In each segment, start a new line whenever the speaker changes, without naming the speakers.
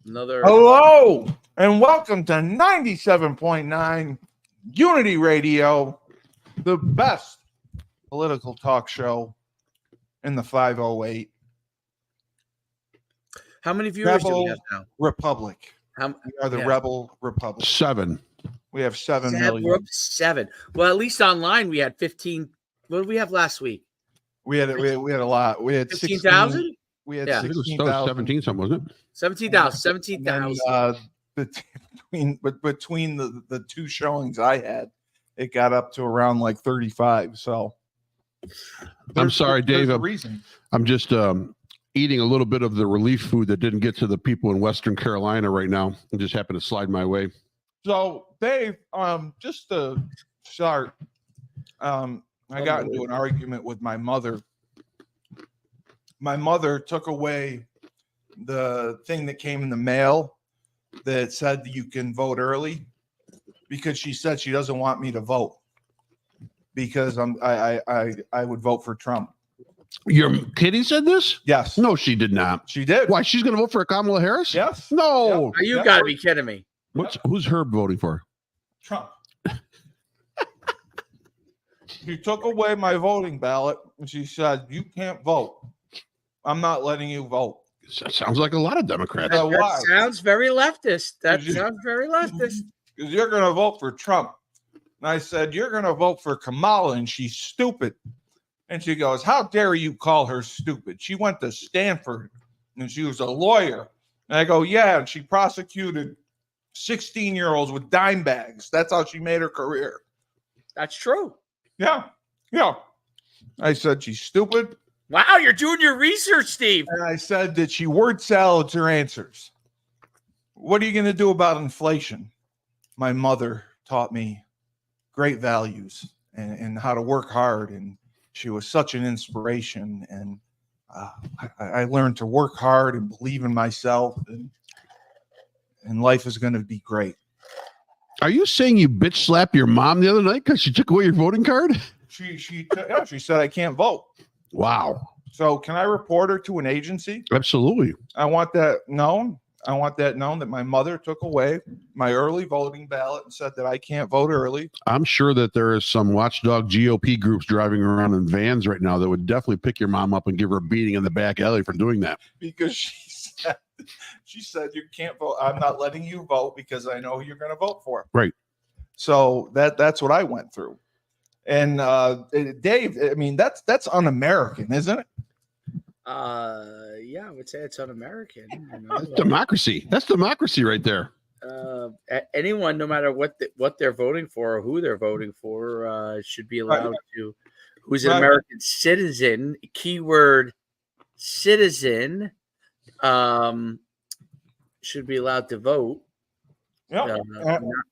Another.
Hello and welcome to 97.9 Unity Radio, the best political talk show in the 508.
How many viewers do we have now?
Republic. We are the Rebel Republic.
7.
We have 7 million.
We're up to 7. Well, at least online we had 15. What did we have last week?
We had a lot. We had
15,000.
We had
Yeah.
16,000.
17 something, wasn't it?
17,000. 17,000.
Between the two showings I had, it got up to around like 35. So
I'm sorry, Dave.
a reason.
I'm just eating a little bit of the relief food that didn't get to the people in Western Carolina right now. It just happened to slide my way.
So Dave, just to start, I got into an argument with my mother. My mother took away the thing that came in the mail that said that you can vote early because she said she doesn't want me to vote because I would vote for Trump.
Your kitty said this?
Yes.
No, she did not.
She did.
Why? She's going to vote for Kamala Harris?
Yes.
No.
Yep. You got to be kidding me.
Who's Herb voting for?
Trump. She took away my voting ballot and she said, "You can't vote. I'm not letting you vote."
That sounds like a lot of Democrats.
That sounds very leftist. That sounds very leftist.
Because you're going to vote for Trump. And I said, "You're going to vote for Kamala, and she's stupid." And she goes, "How dare you call her stupid? She went to Stanford, and she was a lawyer." And I go, "Yeah, and she prosecuted 16-year-olds with dime bags. That's how she made her career."
That's true.
Yeah. I said, "She's stupid."
Wow, you're doing your research, Steve.
And I said that she word salads her answers. What are you going to do about inflation? My mother taught me great values and how to work hard. And she was such an inspiration. And I learned to work hard and believe in myself. And life is going to be great.
Are you saying you bitch slapped your mom the other night because she took away your voting card?
She said I can't vote.
Wow.
So can I report her to an agency?
Absolutely.
I want that known. I want that known that my mother took away my early voting ballot and said that I can't vote early.
I'm sure that there is some watchdog GOP groups driving around in vans right now that would definitely pick your mom up and give her a beating in the back alley for doing that.
Because she said you can't vote. I'm not letting you vote because I know who you're going to vote for.
Right.
So that's what I went through. And Dave, I mean, that's un-American, isn't it?
Yeah, I would say it's un-American.
That's democracy. That's democracy right there.
Anyone, no matter what they're voting for or who they're voting for, should be allowed to. Who's an American citizen? Keyword citizen. Should be allowed to vote.
Yeah,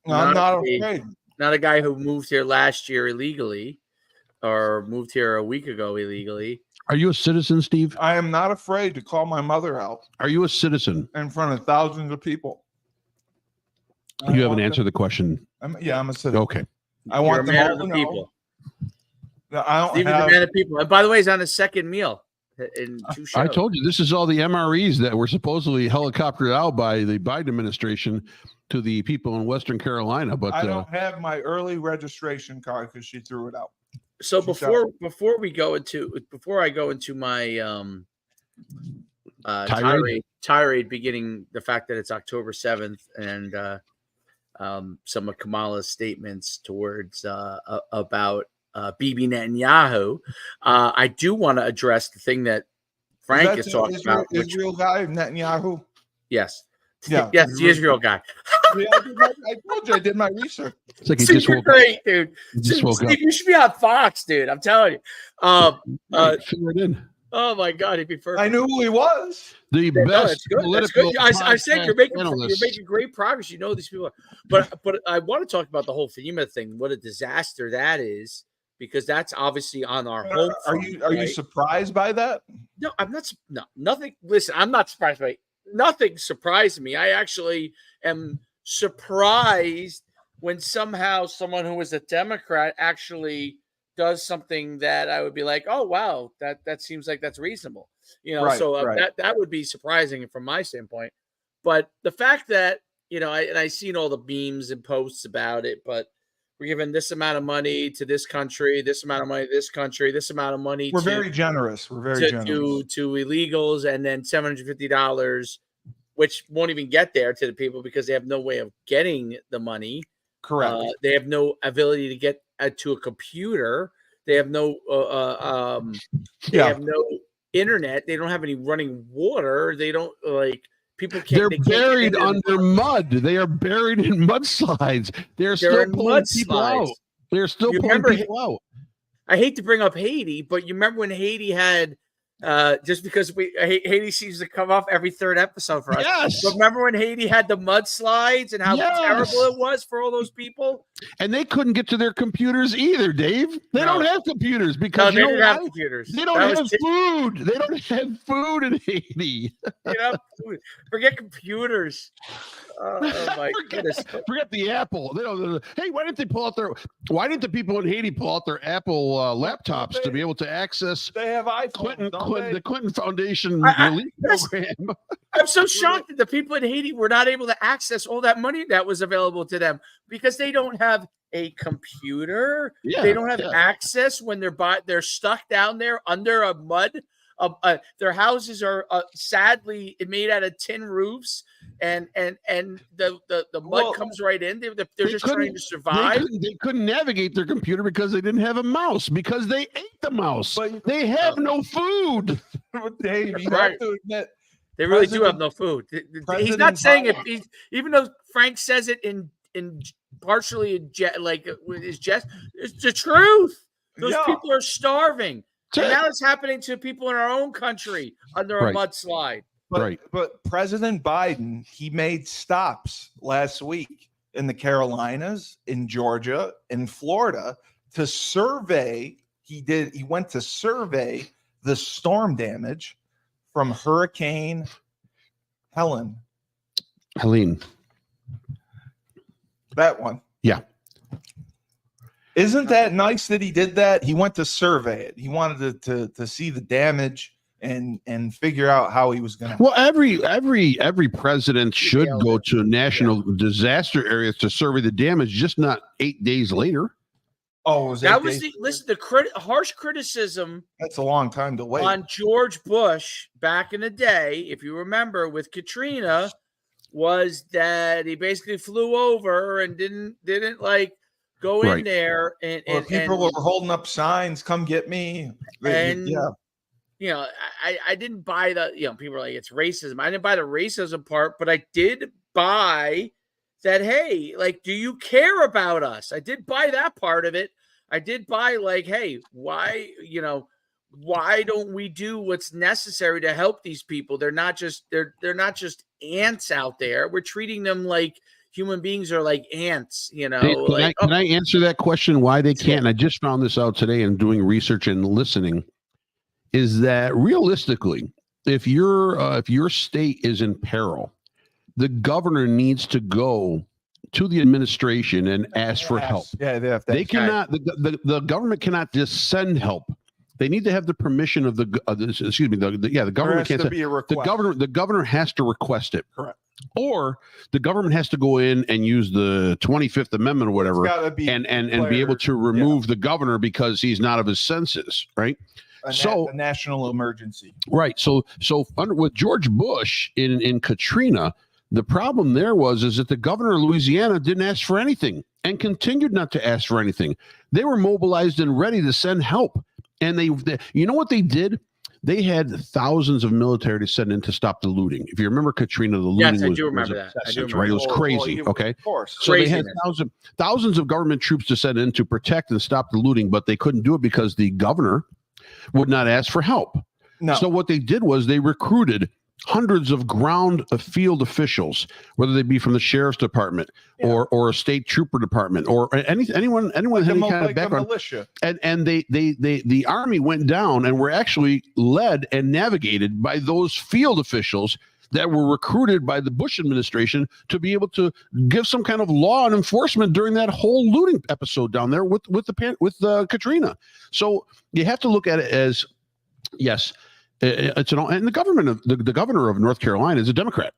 I'm not afraid.
Not a guy who moved here last year illegally or moved here a week ago illegally.
Are you a citizen, Steve?
I am not afraid to call my mother out.
Are you a citizen?
In front of thousands of people.
You haven't answered the question.
I'm a citizen.
Okay.
I want them all to know.
People.
I don't
Steven's a man of people. And by the way, he's on his second meal in 2 shows.
I told you, this is all the MREs that were supposedly helicoptered out by the Biden administration to the people in Western Carolina. But
I don't have my early registration card because she threw it out.
So before I go into my tirade, beginning the fact that it's October 7th and some of Kamala's statements towards about Bibi Netanyahu, I do want to address the thing that Frank is talking about.
Israel guy, Netanyahu?
Yes.
Yeah.
Yes, the Israel guy.
I told you I did my research.
It's like he
Super
just woke
great,
up.
dude.
Just woke
Steve,
up.
you should be on Fox, dude. I'm telling you.
Fill it in.
Oh my God, he'd be perfect.
I knew who he was.
The best
That's good. I said you're making
analyst.
great progress. You know these people, but I want to talk about the whole FEMA thing. What a disaster that is, because that's obviously on our home.
Are you surprised by that?
No, I'm not. No, nothing. Listen, I'm not surprised by it. Nothing surprised me. I actually am surprised when somehow someone who was a Democrat actually does something that I would be like, oh wow, that seems like that's reasonable, you know.
Right,
so
right.
that would be surprising from my standpoint. But the fact that, I seen all the memes and posts about it, but we're giving this amount of money to this country, this amount of money to this country, this amount of money.
We're very generous. We're very generous
to illegals, and then $750, which won't even get there to the people because they have no way of getting the money.
Correct.
They have no ability to get to a computer. They have no they have no internet. They don't have any running water. They don't people can't.
They're buried under mud. They are buried in mudslides. They're still pulling people out. They're still pulling people out.
I hate to bring up Haiti, but you remember when Haiti had just because Haiti seems to come off every third episode for us.
Yes.
But remember when Haiti had the mudslides and how terrible it was for all those people?
And they couldn't get to their computers either, Dave. They don't have computers because
they didn't have computers.
They don't have food. They don't have food in Haiti.
Forget computers. Oh my goodness!
Forget the Apple. Hey, why didn't the people in Haiti pull out their Apple laptops to be able to access?
They have iPhones.
The Clinton Foundation relief program.
I'm so shocked that the people in Haiti were not able to access all that money that was available to them because they don't have a computer. They don't have access when they're stuck down there under a mud. Their houses are sadly made out of tin roofs, and the mud comes right in. They're just trying to survive.
They couldn't navigate their computer because they didn't have a mouse because they ate the mouse. But they have no food.
Dave, you have to admit,
they really do have no food. He's not saying it, even though Frank says it in partially with his jest. It's the truth. Those people are starving. And now it's happening to people in our own country under a mudslide.
But President Biden, he made stops last week in the Carolinas, in Georgia, in Florida to survey. He went to survey the storm damage from Hurricane Helene. That one.
Yeah.
Isn't that nice that he did that? He went to survey it. He wanted to see the damage and figure out how he was going to.
Well, every president should go to national disaster areas to survey the damage, just not 8 days later.
Oh,
that was the harsh criticism.
That's a long time to wait
on George Bush back in the day. If you remember, with Katrina, was that he basically flew over and didn't go in there and
people were holding up signs, come get me.
And I didn't buy the, people are like, it's racism. I didn't buy the racism part, but I did buy that, hey, do you care about us? I did buy that part of it. I did buy hey, why don't we do what's necessary to help these people? They're not just ants out there. We're treating them like human beings are like ants, Can
I answer that question? Why they can't? And I just found this out today in doing research and listening. Is that realistically, if your state is in peril, the governor needs to go to the administration and ask for help.
Yeah, they have to.
They cannot. The government cannot just send help. They need to have the permission of the government can't. The governor has to request it.
Correct.
Or the government has to go in and use the 25th Amendment or whatever and be able to remove the governor because he's not of his senses, right?
A national emergency.
Right. So with George Bush in Katrina, the problem there is that the governor of Louisiana didn't ask for anything and continued not to ask for anything. They were mobilized and ready to send help. And they you know what they did? They had thousands of military to send in to stop the looting. If you remember Katrina, the looting
I do remember that.
Right? It was crazy. Okay.
Of course.
So they had thousands of government troops to send in to protect and stop the looting, but they couldn't do it because the governor would not ask for help.
No.
So what they did was they recruited hundreds of ground field officials, whether they be from the sheriff's department or a state trooper department or anyone with any kind of background.
Militia.
And the army went down and were actually led and navigated by those field officials that were recruited by the Bush administration to be able to give some kind of law and enforcement during that whole looting episode down there with Katrina. So you have to look at it as, yes, and the governor of North Carolina is a Democrat.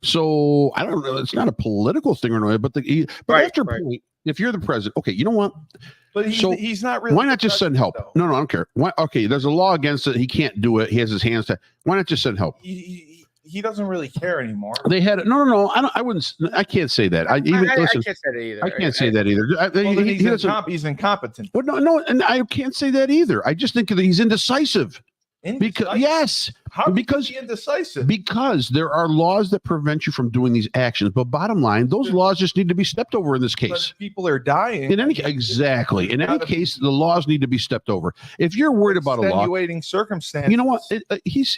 So I don't know. It's not a political thing or no, but after a point, if you're the president, okay, you know what?
But he's not really.
Why not just send help?
Though.
No, I don't care. Why, okay, there's a law against it. He can't do it. He has his hands tied. Why not just send help?
He doesn't really care anymore.
They had no. I wouldn't. I can't say that. I can't say that either. I can't say that either.
He's incompetent.
Well, no, and I can't say that either. I just think that he's indecisive. Because yes,
how because he indecisive?
Because there are laws that prevent you from doing these actions. But bottom line, those laws just need to be stepped over in this case.
But people are dying.
In any case, the laws need to be stepped over. If you're worried about a law,
extenuating circumstances.
You know what? He's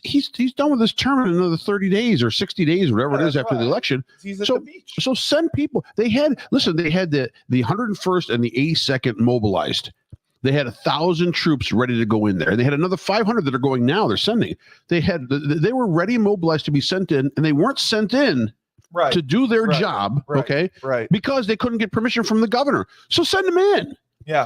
done with this term in another 30 days or 60 days, whatever it is after the election.
He's at the beach.
So send people. They had the 101st and the 82nd mobilized. They had 1,000 troops ready to go in there. They had another 500 that are going now. They're sending. They were ready, mobilized to be sent in, and they weren't sent in to do their job. Okay, because they couldn't get permission from the governor. So send them in.
Yeah.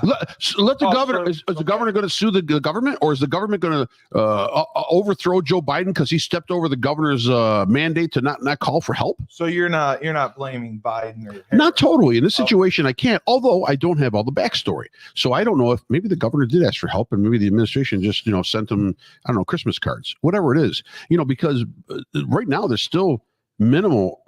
Let the governor. Is the governor going to sue the government, or is the government going to overthrow Joe Biden because he stepped over the governor's mandate to not call for help?
So you're not blaming Biden or
not totally in this situation. I can't. Although I don't have all the backstory, so I don't know if maybe the governor did ask for help, and maybe the administration just sent them Christmas cards, whatever it is. Because right now there's still minimal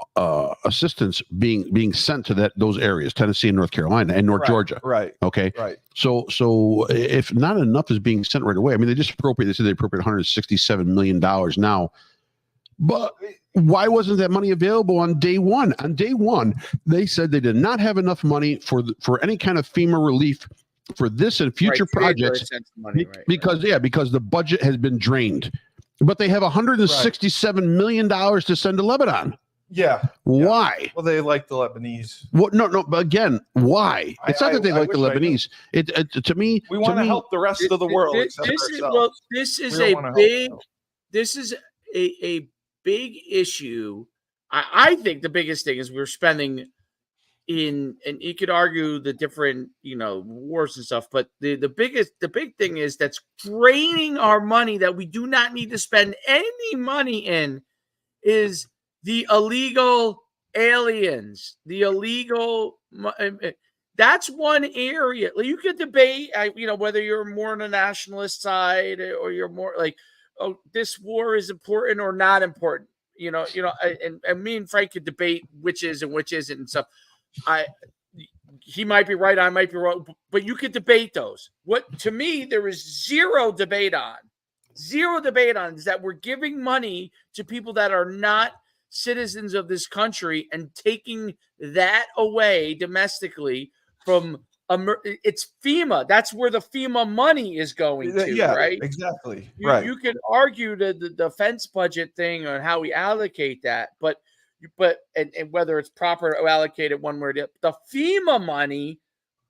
assistance being sent to those areas, Tennessee and North Carolina and North Georgia.
Right.
Okay.
Right.
So if not enough is being sent right away, I mean, they said they appropriate $167 million now, but why wasn't that money available on day one? On day one, they said they did not have enough money for any kind of FEMA relief for this and future projects because the budget has been drained. But they have $167 million to send to Lebanon.
Yeah.
Why?
Well, they like the Lebanese.
Well, no. But again, why? It's not that they like the Lebanese. To me,
we want to help the rest of the world.
This is a big issue. I think the biggest thing is we're spending and you could argue the different wars and stuff, but the big thing is that's draining our money that we do not need to spend any money in is the illegal aliens, the illegal. That's one area you could debate. Whether you're more on the nationalist side or you're more like, oh, this war is important or not important. And me and Frank could debate which is and which isn't and stuff. He might be right, I might be wrong, but you could debate those. What to me there is zero debate on is that we're giving money to people that are not citizens of this country and taking that away domestically from it's FEMA. That's where the FEMA money is going to, right?
Exactly.
You could argue the defense budget thing on how we allocate that, but whether it's proper to allocate it one way or the FEMA money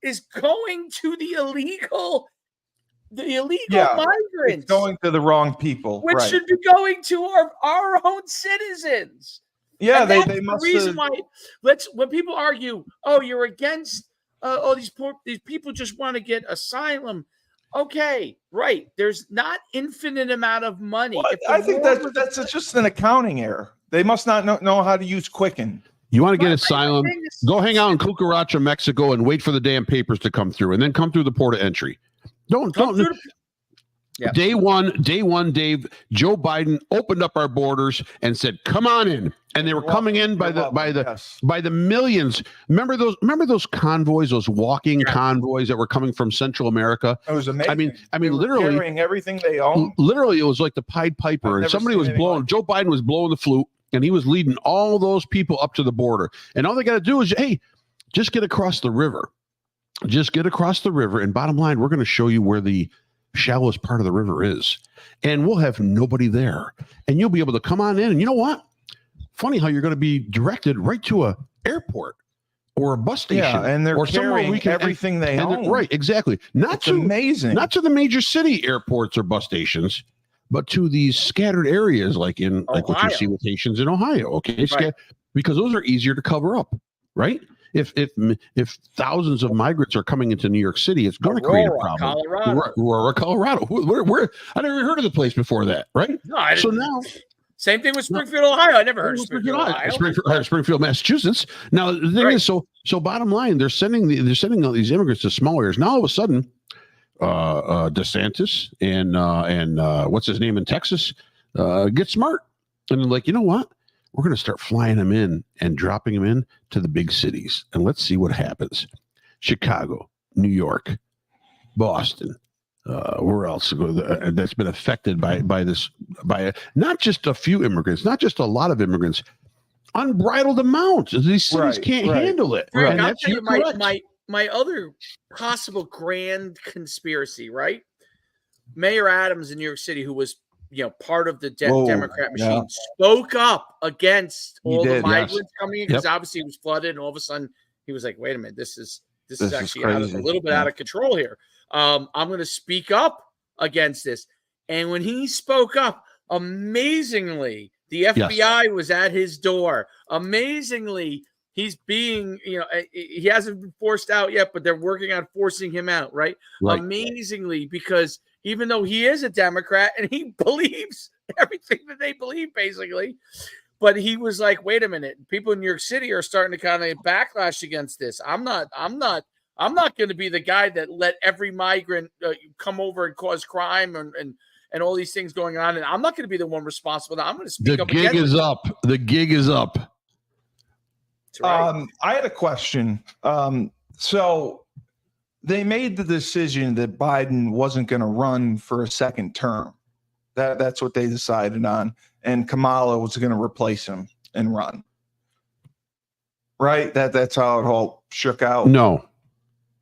is going to the illegal migrants.
It's going to the wrong people,
which should be going to our own citizens.
Yeah,
and
they must.
The reason why when people argue, oh, you're against, these people just want to get asylum. Okay, right. There's not infinite amount of money.
Well, I think that's just an accounting error. They must not know how to use Quicken.
You want to get asylum? Go hang out in Cucaracha, Mexico, and wait for the damn papers to come through, and then come through the port of entry. Don't. Yeah. Day one, Dave. Joe Biden opened up our borders and said, "Come on in," and they were coming in by the millions. Remember those convoys, those walking convoys that were coming from Central America?
It was amazing.
I mean, literally
carrying everything they own.
Literally, it was like the Pied Piper, and somebody was blowing. Joe Biden was blowing the flute, and he was leading all those people up to the border. And all they got to do is, hey, just get across the river. Just get across the river, and bottom line, we're going to show you where the shallowest part of the river is, and we'll have nobody there, and you'll be able to come on in. And you know what? Funny how you're going to be directed right to a airport or a bus station,
and they're carrying everything they own.
Right, exactly.
Amazing.
Not to the major city airports or bus stations, but to these scattered areas, like what you see with Haitians in Ohio. Okay, right. Because those are easier to cover up, right? If thousands of migrants are coming into New York City, it's going to create a problem. Aurora, Colorado. Where I never heard of the place before that, right?
No,
so now
Same thing with Springfield, Ohio. I never heard of Springfield, Ohio.
Springfield, Massachusetts. Now the thing is, so bottom line, they're sending all these immigrants to small areas. Now all of a sudden, DeSantis and what's his name in Texas get smart, and they're like, you know what? We're going to start flying them in and dropping them in to the big cities, and let's see what happens. Chicago, New York, Boston. Where else that's been affected by not just a few immigrants, not just a lot of immigrants, unbridled amounts. These cities can't handle it.
Frank, and I'll tell you my other possible grand conspiracy, right? Mayor Adams in New York City, who was part of the Democrat machine, spoke up against the migrants coming in, because obviously it was flooded, and all of a sudden he was like, wait a minute, this is actually a little bit out of control here. I'm going to speak up against this. And when he spoke up, amazingly, the FBI was at his door. Amazingly, he's being, he hasn't been forced out yet, but they're working on forcing him out, right? Amazingly, because even though he is a Democrat and he believes everything that they believe, basically, but he was like, wait a minute, people in New York City are starting to kind of backlash against this. I'm not going to be the guy that let every migrant come over and cause crime and all these things going on. And I'm not going to be the one responsible. I'm going to speak up. The gig is up.
The gig is up.
That's right.
I had a question. So they made the decision that Biden wasn't going to run for a second term. That's what they decided on. And Kamala was going to replace him and run. Right? That's how it all shook out.
No.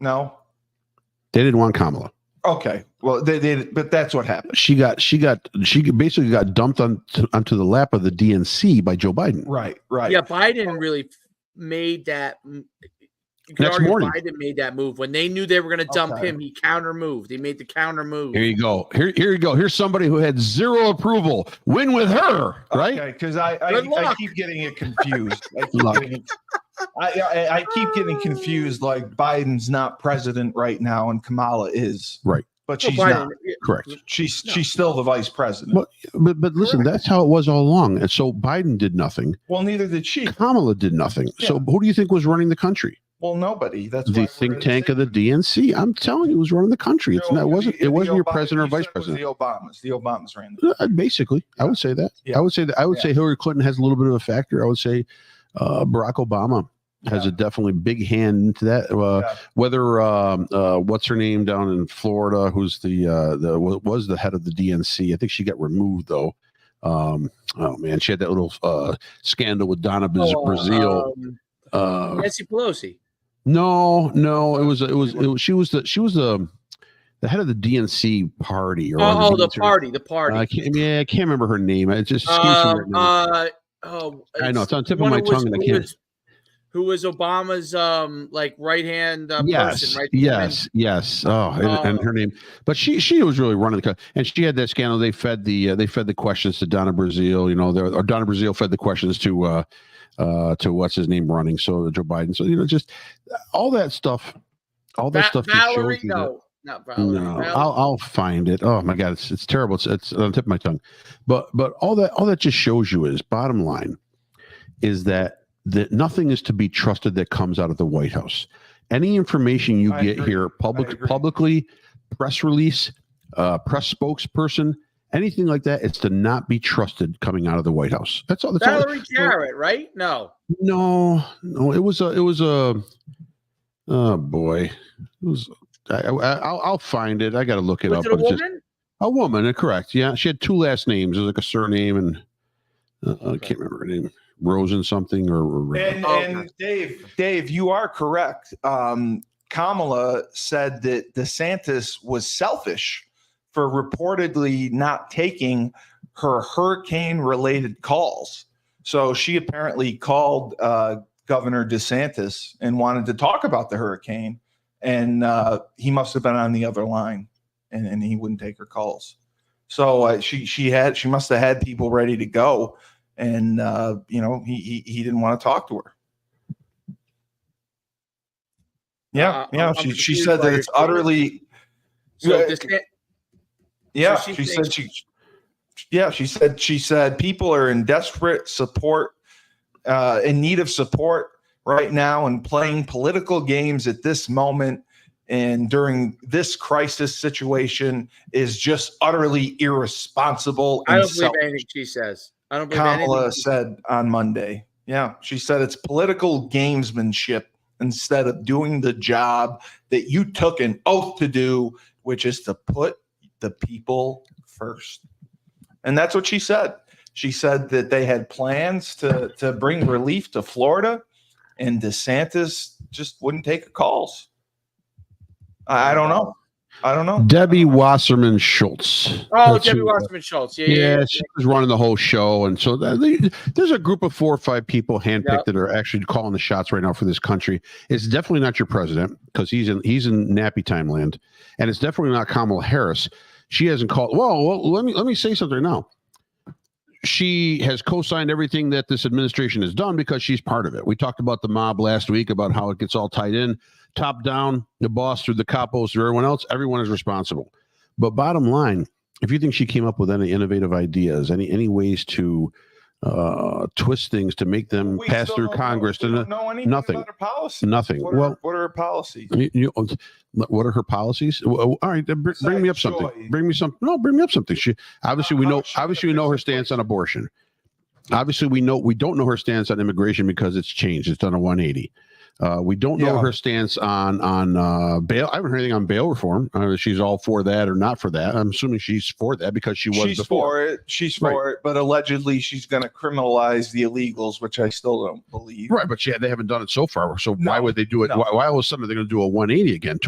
They
didn't want Kamala.
Okay. Well, they did, but that's what happened.
She basically got dumped onto the lap of the DNC by Joe Biden.
Right.
Yeah, Biden really made that. You could argue Biden made that move when they knew they were going to dump him. He counter moved. He made the counter move.
Here you go. Here you go. Here's somebody who had zero approval. Win with her, right?
Okay, because I keep getting it confused. I keep getting confused. Like Biden's not president right now, and Kamala is.
Right.
But she's not.
Correct.
She's still the vice president.
But listen, that's how it was all along. And so Biden did nothing.
Well, neither did she.
Kamala did nothing. Yeah. So who do you think was running the country?
Well, nobody. That's
the think tank of the DNC. I'm telling you, it was running the country. It wasn't your president or vice president.
The Obamas ran.
Basically, I would say that. Yeah. I would say Hillary Clinton has a little bit of a factor. I would say Barack Obama has a definitely big hand into that. Whether what's her name down in Florida, who's was the head of the DNC. I think she got removed though. Oh man, she had that little scandal with Donna Brazil.
Nancy Pelosi.
No, she was the head of the DNC party. Or
the party.
I can't remember her name. It just escapes me right now. I know it's on the tip of my tongue, and I can't.
Who was Obama's right hand person? Right?
Yes. And her name, but she was really running the country, and she had that scandal. They fed the questions to Donna Brazil. Or Donna Brazil fed the questions to what's his name running. So Joe Biden. So just all that stuff. All that stuff.
Valerie, no. Not Valerie.
No, I'll find it. Oh my God, it's terrible. It's on the tip of my tongue. But all that just shows you is bottom line is that nothing is to be trusted that comes out of the White House. Any information you get here publicly, press release, press spokesperson, anything like that, it's to not be trusted coming out of the White House. That's all.
Valerie Jarrett, right? No.
It was a. Oh boy, it was. I'll find it. I got to look it up.
Was it a woman?
A woman, correct? Yeah, she had two last names. It was like a surname, and I can't remember her name. Rosen something
and Dave, you are correct. Kamala said that DeSantis was selfish for reportedly not taking her hurricane-related calls. So she apparently called Governor DeSantis and wanted to talk about the hurricane, and he must have been on the other line, and he wouldn't take her calls. So she must have had people ready to go. And he didn't want to talk to her. She said that it's utterly.
So
she said Yeah, she said people are in desperate support, in need of support right now, and playing political games at this moment and during this crisis situation is just utterly irresponsible.
I don't believe anything she says. I don't believe anything.
Kamala said on Monday. Yeah, she said it's political gamesmanship instead of doing the job that you took an oath to do, which is to put the people first. And that's what she said. She said that they had plans to bring relief to Florida, and DeSantis just wouldn't take calls. I don't know.
Debbie Wasserman Schultz.
Oh, Debbie Wasserman Schultz. Yeah.
She was running the whole show, and so there's a group of 4 or 5 people handpicked that are actually calling the shots right now for this country. It's definitely not your president, because he's in nappy time land, and it's definitely not Kamala Harris. She hasn't called. Well, let me say something now. She has co-signed everything that this administration has done because she's part of it. We talked about the mob last week, about how it gets all tied in, top down, the boss through the capos through everyone else. Everyone is responsible. But bottom line, if you think she came up with any innovative ideas, any ways to twist things to make them pass through Congress, nothing.
About her policy.
Nothing.
What are her policies?
What are her policies? All right, bring me up something. Bring me up something. She obviously we know her stance on abortion. Obviously, we don't know her stance on immigration because it's changed. It's done a 180. We don't know her stance on bail. I haven't heard anything on bail reform. She's all for that or not for that. I'm assuming she's for that because she's before.
For it. She's for it, but allegedly she's going to criminalize the illegals, which I still don't believe.
Right, but they haven't done it so far. So why would they do it? No. Why all of a sudden are they going to do a 180 again?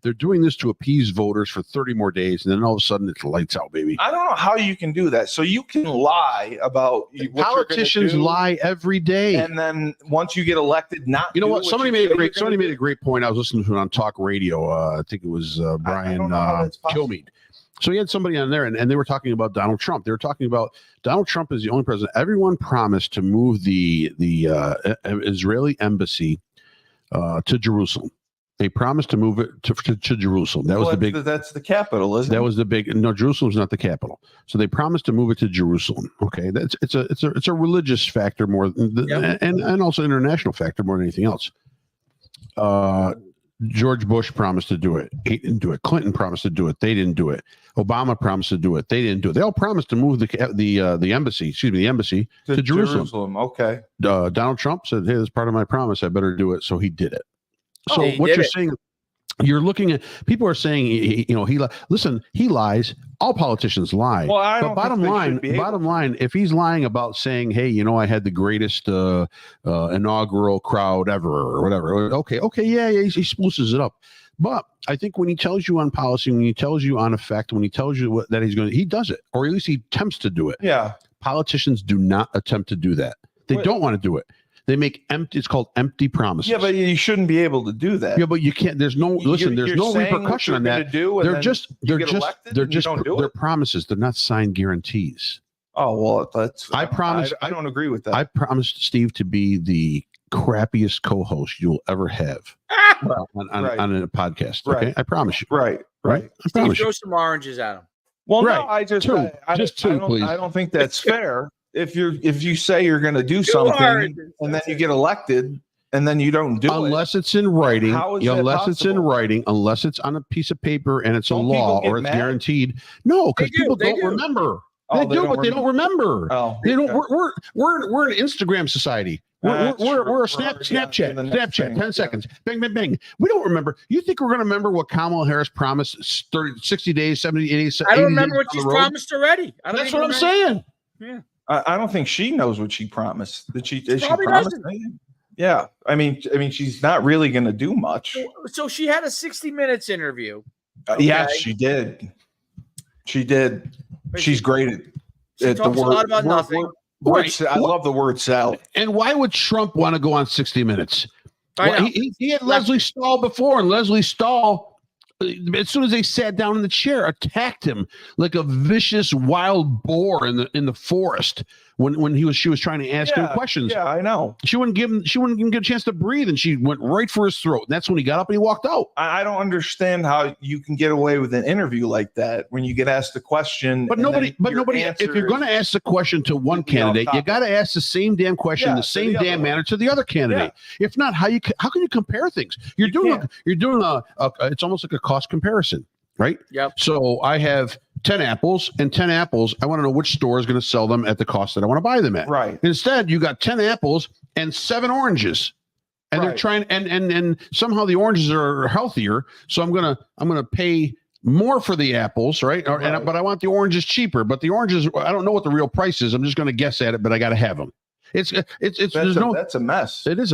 They're doing this to appease voters for 30 more days, and then all of a sudden it's lights out, baby.
I don't know how you can do that. So you can lie about what
politicians lie every day,
and then once you get elected, not.
You know what? Somebody made a great point. I was listening to it on talk radio. I think it was Brian Kilmeade. So he had somebody on there, and they were talking about Donald Trump. They were talking about Donald Trump is the only president. Everyone promised to move the Israeli embassy to Jerusalem. They promised to move it to Jerusalem. That was the big.
That's the capital, isn't it?
That was the big. No, Jerusalem's not the capital. So they promised to move it to Jerusalem. Okay, it's a religious factor more, and also international factor more than anything else. George Bush promised to do it. He didn't do it. Clinton promised to do it. They didn't do it. Obama promised to do it. They didn't do it. They all promised to move the embassy to Jerusalem.
Okay.
Donald Trump said, "Hey, this is part of my promise. I better do it." So he did it. So what you're saying, you're looking at people are saying, he lies. All politicians lie.
Well,
but bottom line, if he's lying about saying, "Hey, I had the greatest inaugural crowd ever," or whatever, okay, yeah, he spruces it up. But I think when he tells you on policy, when he tells you on effect, when he tells you that he does it, or at least he attempts to do it.
Yeah.
Politicians do not attempt to do that. They don't want to do it. They make empty. It's called empty promises.
Yeah, but you shouldn't be able to do that.
Yeah, but you can't. There's no There's no repercussion on that. They're promises. They're not signed guarantees.
Oh well,
I promise.
I don't agree with that.
I promised Steve to be the crappiest co-host you'll ever have on a podcast. Okay, I promise you.
Right.
I
Steve, throw some oranges at him.
Well, no, I just
two, please.
I don't think that's fair. If you say you're going to do something and then you get elected and then you don't do it,
unless it's in writing, unless it's on a piece of paper and it's a law or it's guaranteed. No, because people don't remember. They do, but they don't remember.
Oh,
they don't. We're an Instagram society. We're a Snapchat. 10 seconds. Bang, bang, bang. We don't remember. You think we're going to remember what Kamala Harris promised 60 days, 70, 80?
I don't remember what she's promised already.
That's what I'm saying.
Yeah.
I don't think she knows what she promised. She
probably
promised anything? Yeah. I mean, she's not really going to do much.
So she had a 60 Minutes interview.
Yes, she did. She did. She's great at the word.
A lot about nothing.
I love the word salad.
And why would Trump want to go on 60 Minutes? He had Leslie Stahl before, and Leslie Stahl, as soon as they sat down in the chair, attacked him like a vicious wild boar in the forest. when she was trying to ask him questions.
Yeah, I know.
She wouldn't even get a chance to breathe, and she went right for his throat. And that's when he got up and he walked out.
I don't understand how you can get away with an interview like that when you get asked a question.
But nobody. If you're going to ask the question to one candidate, you got to ask the same damn question, the same damn manner to the other candidate. Yeah. If not, how can you compare things? You're doing it's almost like a cost comparison, right?
Yep.
So I have 10 apples and 10 apples. I want to know which store is going to sell them at the cost that I want to buy them at.
Right.
Instead, you got 10 apples and 7 oranges. And they're trying and somehow the oranges are healthier. So I'm gonna pay more for the apples, right? But I want the oranges cheaper. But the oranges, I don't know what the real price is. I'm just gonna guess at it, but I gotta have them. That's a mess. It is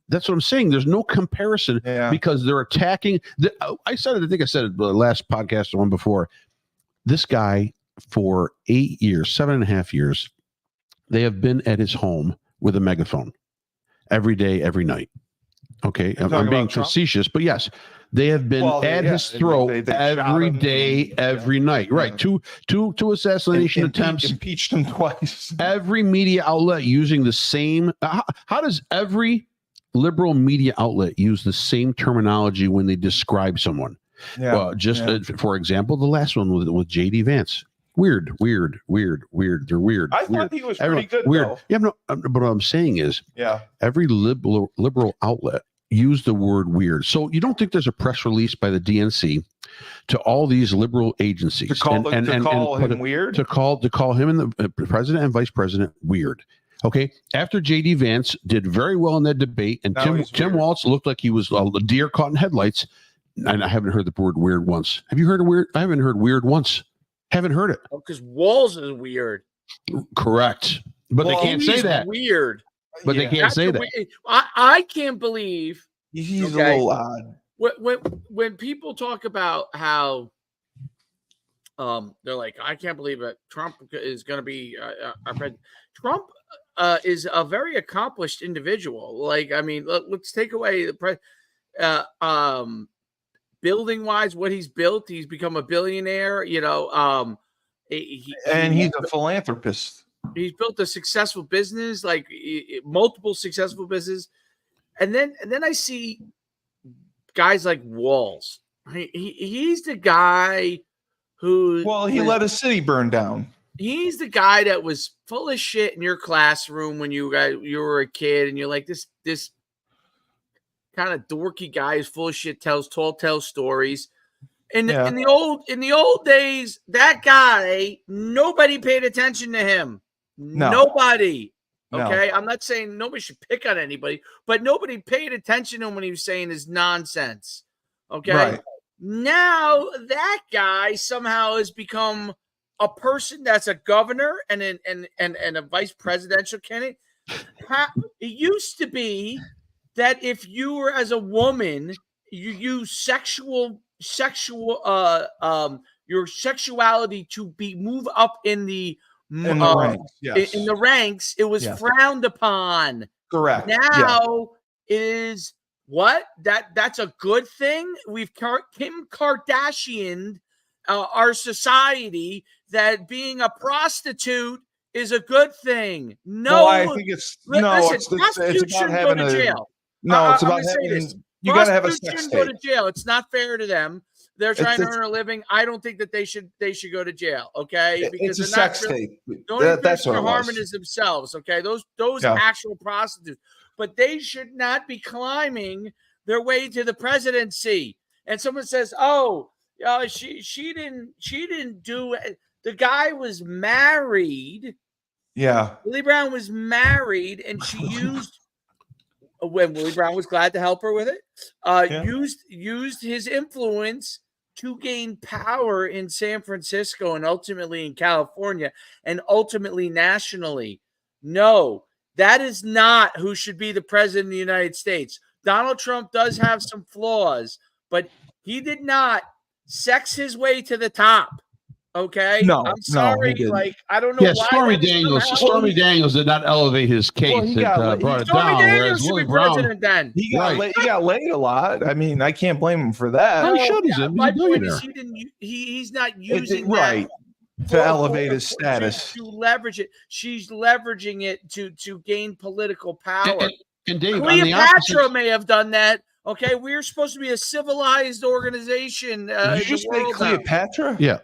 that's what I'm saying. There's no comparison because they're attacking. I think I said it the last podcast, the one before. This guy for 8 years, 7.5 years, they have been at his home with a megaphone every day, every night. Okay, I'm being facetious, but yes, they have been at his throat every day, every night. Right, two assassination attempts,
impeached him twice.
Every media outlet using the same. How does every liberal media outlet use the same terminology when they describe someone? For example, the last one with J.D. Vance. Weird. They're weird.
I thought he was pretty good.
Weird.
Though.
Yeah, no. But what I'm saying is, every liberal outlet used the word weird. So you don't think there's a press release by the DNC to all these liberal agencies
to call him weird?
To call him and the president and vice president weird. Okay. After J.D. Vance did very well in that debate, and Tim Walz looked like he was a deer caught in headlights. And I haven't heard the word weird once. Have you heard of weird? I haven't heard weird once. Haven't heard it.
Oh, because Walz is weird.
Correct. But they can't say that.
Weird.
But they can't say that.
I can't believe
he's a little odd.
When people talk about how they're like, I can't believe it. Trump is going to be our president. Trump is a very accomplished individual. Like, I mean, let's take away the building wise, what he's built. He's become a billionaire, he's
a philanthropist.
He's built a successful business, like multiple successful businesses. And then I see guys like Walz. He's the guy who
he let a city burn down.
He's the guy that was full of shit in your classroom when you were a kid, and you're like, this kind of dorky guy is full of shit, tells tall tale stories. In the old days, that guy, nobody paid attention to him. No. Nobody. Okay. No. I'm not saying nobody should pick on anybody, but nobody paid attention to him when he was saying his nonsense. Okay. Right. Now that guy somehow has become a person that's a governor and a vice presidential candidate. It used to be that if you were as a woman, you use your sexuality to move up in the ranks. Yes. In the ranks, it was frowned upon.
Correct.
Now is what? That's a good thing. We've Kim Kardashian our society that being a prostitute is a good thing. No,
I think it's about having a jail. No, it's about having. You got to have a sex tape.
Go to jail. It's not fair to them. They're trying to earn a living. I don't think that they should go to jail. Okay,
because it's a sex tape.
The only person they're harming is themselves. Okay, those actual prostitutes, but they should not be climbing their way to the presidency. And someone says, "Oh, she didn't do it." The guy was married.
Yeah,
Willie Brown was married, and she used. When Willie Brown was glad to help her with it, used his influence to gain power in San Francisco and ultimately in California and ultimately nationally. No, that is not who should be the president of the United States. Donald Trump does have some flaws, but he did not sex his way to the top. Okay.
No,
I'm sorry. I don't know.
Yeah, Stormy Daniels did not elevate his case.
Well,
he brought it down.
Whereas Willie Brown,
then he got laid a lot. I mean, I can't blame him for that.
He should. He's a billionaire.
He's not using
right. to elevate his status.
To leverage it. She's leveraging it to gain political power.
And Dave,
Cleopatra may have done that. Okay, we're supposed to be a civilized organization.
Did you just say Cleopatra?
Yeah.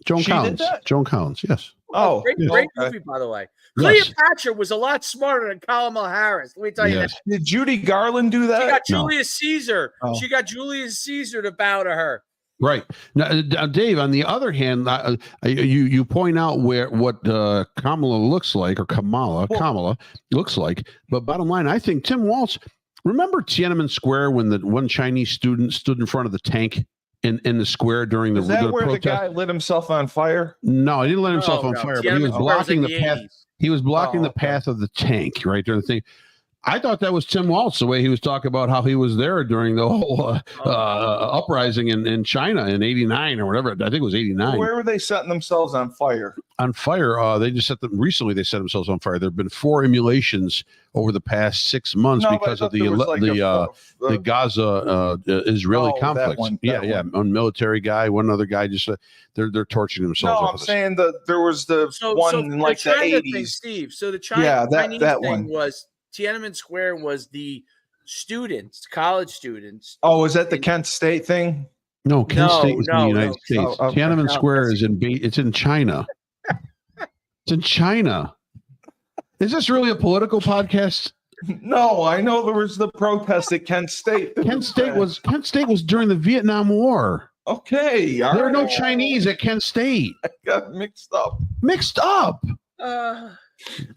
Joan Collins. Joan Collins. Yes.
Oh,
great movie, by the way. Cleopatra was a lot smarter than Kamala Harris. Let me tell you that.
Did Judy Garland do that?
She got Julius Caesar. She got Julius Caesar to bow to her.
Right. Now, Dave, on the other hand, you point out what Kamala looks like, or Kamala looks like. But bottom line, I think Tim Walz, remember Tiananmen Square when the one Chinese student stood in front of the tank in the square during the protest?
Where the guy lit himself on fire?
No, he didn't light himself on fire, but he was blocking the path. He was blocking the path of the tank right during the thing. I thought that was Tim Walz, the way he was talking about how he was there during the whole uprising in China in '89 or whatever. I think it was '89.
Where were they setting themselves on fire?
On fire, they just recently they set themselves on fire. There have been 4 emulations over the past 6 months because of the Gaza Israeli conflict. One military guy, one other guy, just they're torturing themselves.
No, I'm saying that there was the one in like the '80s.
Steve. So the Chinese thing was Tiananmen Square was the students, college students.
Oh, was that the Kent State thing?
No, Kent State is in the United States. Tiananmen Square is it's in China. It's in China. Is this really a political podcast?
No, I know there was the protest at Kent State.
Kent State was during the Vietnam War.
Okay,
there are no Chinese at Kent State.
I got mixed up.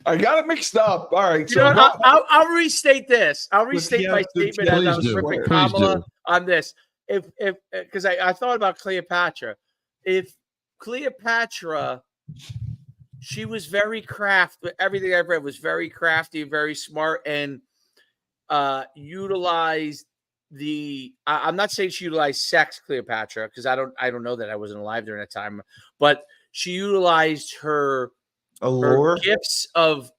I got it mixed up. All right. So
I'll restate this. I'll restate my statement as I was ripping Kamala on this. If because I thought about Cleopatra. If Cleopatra, she was very crafty. Everything I've read was very crafty, very smart, and utilized I'm not saying she utilized sex, Cleopatra, because I don't know that. I wasn't alive during that time, but she utilized her gifts of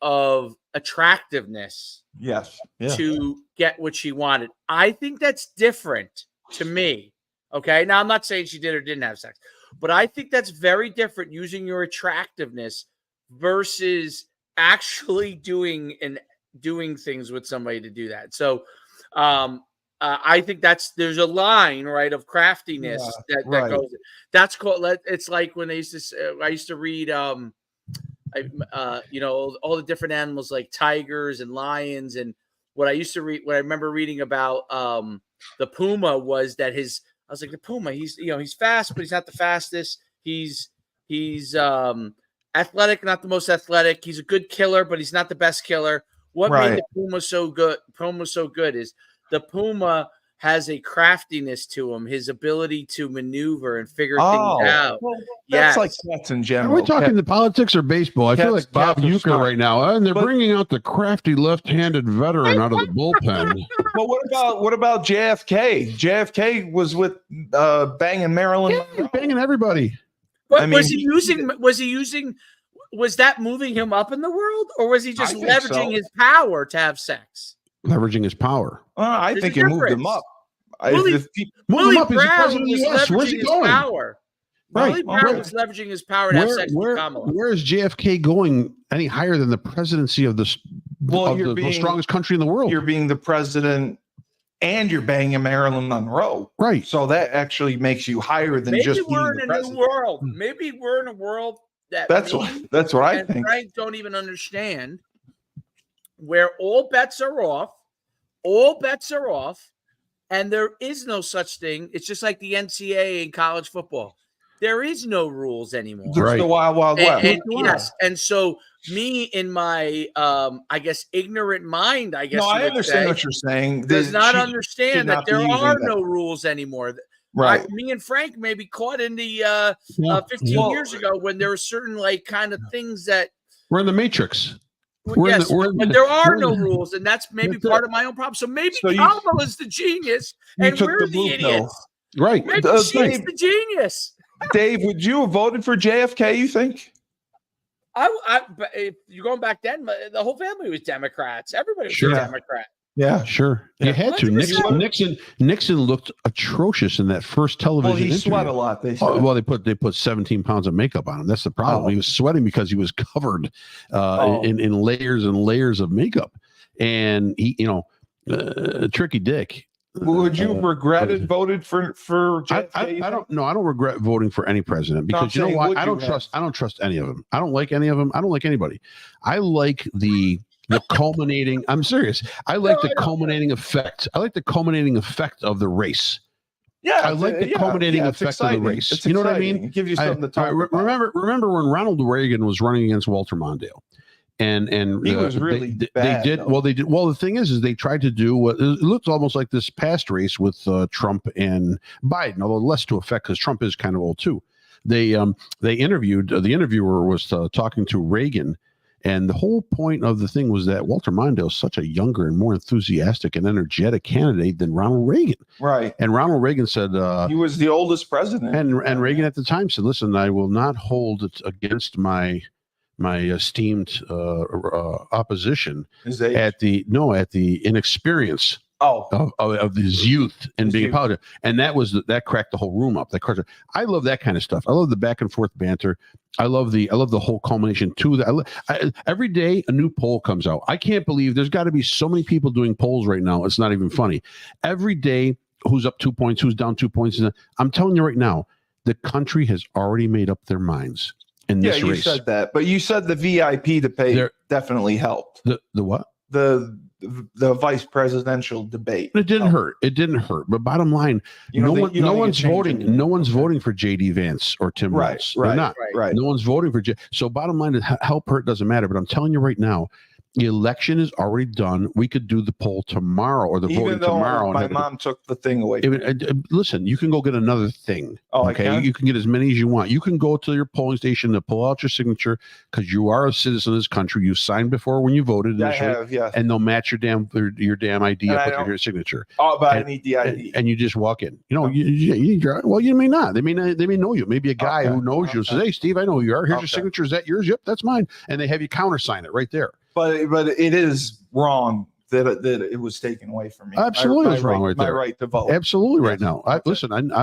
attractiveness to get what she wanted. I think that's different to me. Okay. Now I'm not saying she did or didn't have sex, but I think that's very different, using your attractiveness versus actually doing things with somebody to do that. So I think there's a line, right, of craftiness that goes. That's called. It's like when I used to read all the different animals like tigers and lions, and what I remember reading about the puma was that I was like, the puma, he's fast, but he's not the fastest. He's athletic, not the most athletic. He's a good killer, but he's not the best killer. What made the puma so good? Is the puma has a craftiness to him, his ability to maneuver and figure things out.
Well, that's like cats in general.
Are we talking the politics or baseball? I feel like Bob Uecker right now, and they're bringing out the crafty left-handed veteran out of the bullpen.
Well, what about JFK? JFK was with banging Marilyn,
banging everybody.
But was that moving him up in the world, or was he just leveraging his power to have sex?
Leveraging his power.
I think it moved him up.
Willie Brown was leveraging his power. Willie Brown was leveraging his power to have sex with Kamala.
Where is JFK going any higher than the presidency of the strongest country in the world?
You're being the president and you're banging Marilyn Monroe.
Right.
So that actually makes you higher than just being the president. Maybe we're in a new world.
Maybe we're in a world
that's what I think.
Frank don't even understand, where all bets are off. All bets are off, and there is no such thing. It's just like the NCAA in college football. There is no rules anymore.
It's the wild, wild west.
Yes, and so me in my, I guess, ignorant mind, I
understand what you're saying.
Does not understand that there are no rules anymore.
Right.
Me and Frank may be caught in the 15 years ago when there were certain kind of things that
we're in the Matrix.
But there are no rules, and that's maybe part of my own problem. So maybe Kamala's the genius, and we're the idiots.
Right.
Maybe she's the genius.
Dave, would you have voted for JFK, you think?
But if you're going back then, the whole family was Democrats. Everybody was a Democrat.
Yeah,
sure. You had to.
100%.
Nixon looked atrocious in that first television
well, he
interview.
sweat a lot. They said.
Well, they put 17 pounds of makeup on him. That's the problem. He was sweating because he was covered in layers and layers of makeup, and he, tricky dick.
Would you have regretted voted for JFK?
I don't know. I don't regret voting for any president because you know what? I don't trust any of them. I don't like any of them. I don't like anybody. I like the culminating. I'm serious. I like the culminating effect. I like the culminating effect of the race. Yeah, I like the culminating effect of the race.
It's
you know
exciting.
what I mean?
It gives you something to talk about.
Remember when Ronald Reagan was running against Walter Mondale? And
he was really bad.
They did. Well, the thing is they tried to do what it looks almost like this past race with Trump and Biden, although less to effect because Trump is kind of old too. They interviewed the interviewer was talking to Reagan, and the whole point of the thing was that Walter Mondale is such a younger and more enthusiastic and energetic candidate than Ronald Reagan.
Right.
And Ronald Reagan said
he was the oldest president.
And Reagan at the time said, "Listen, I will not hold it against my esteemed opposition at the inexperience of his youth and being political." And that cracked the whole room up. I love that kind of stuff. I love the back and forth banter. I love the whole culmination too. Every day a new poll comes out. I can't believe there's got to be so many people doing polls right now. It's not even funny. Every day, who's up 2 points, who's down 2 points. I'm telling you right now, the country has already made up their minds. In this race.
You said that, but you said the VIP debate definitely helped.
The what?
The vice presidential debate.
It didn't hurt. It didn't hurt. But bottom line, no one's voting. No one's voting for J.D. Vance or Tim Walz. They're not.
Right.
No one's voting for So bottom line is help hurt doesn't matter. But I'm telling you right now, the election is already done. We could do the poll tomorrow or the voting tomorrow.
My mom took the thing away.
Listen, you can go get another thing.
Oh,
okay,
I can?
You can get as many as you want. You can go to your polling station to pull out your signature because you are a citizen of this country. You signed before when you voted.
I have, yes.
And they'll match your damn ID up with your signature.
Oh, but I need the ID.
And you just walk in. You may not. They may know you. Maybe a guy who knows you says, "Hey, Steve, I know who you are. Here's your signature. Is that yours? Yep, that's mine." And they have you countersign it right there.
But it is wrong that it was taken away from me.
Absolutely, it's wrong right there.
My right to vote.
Absolutely, right now. I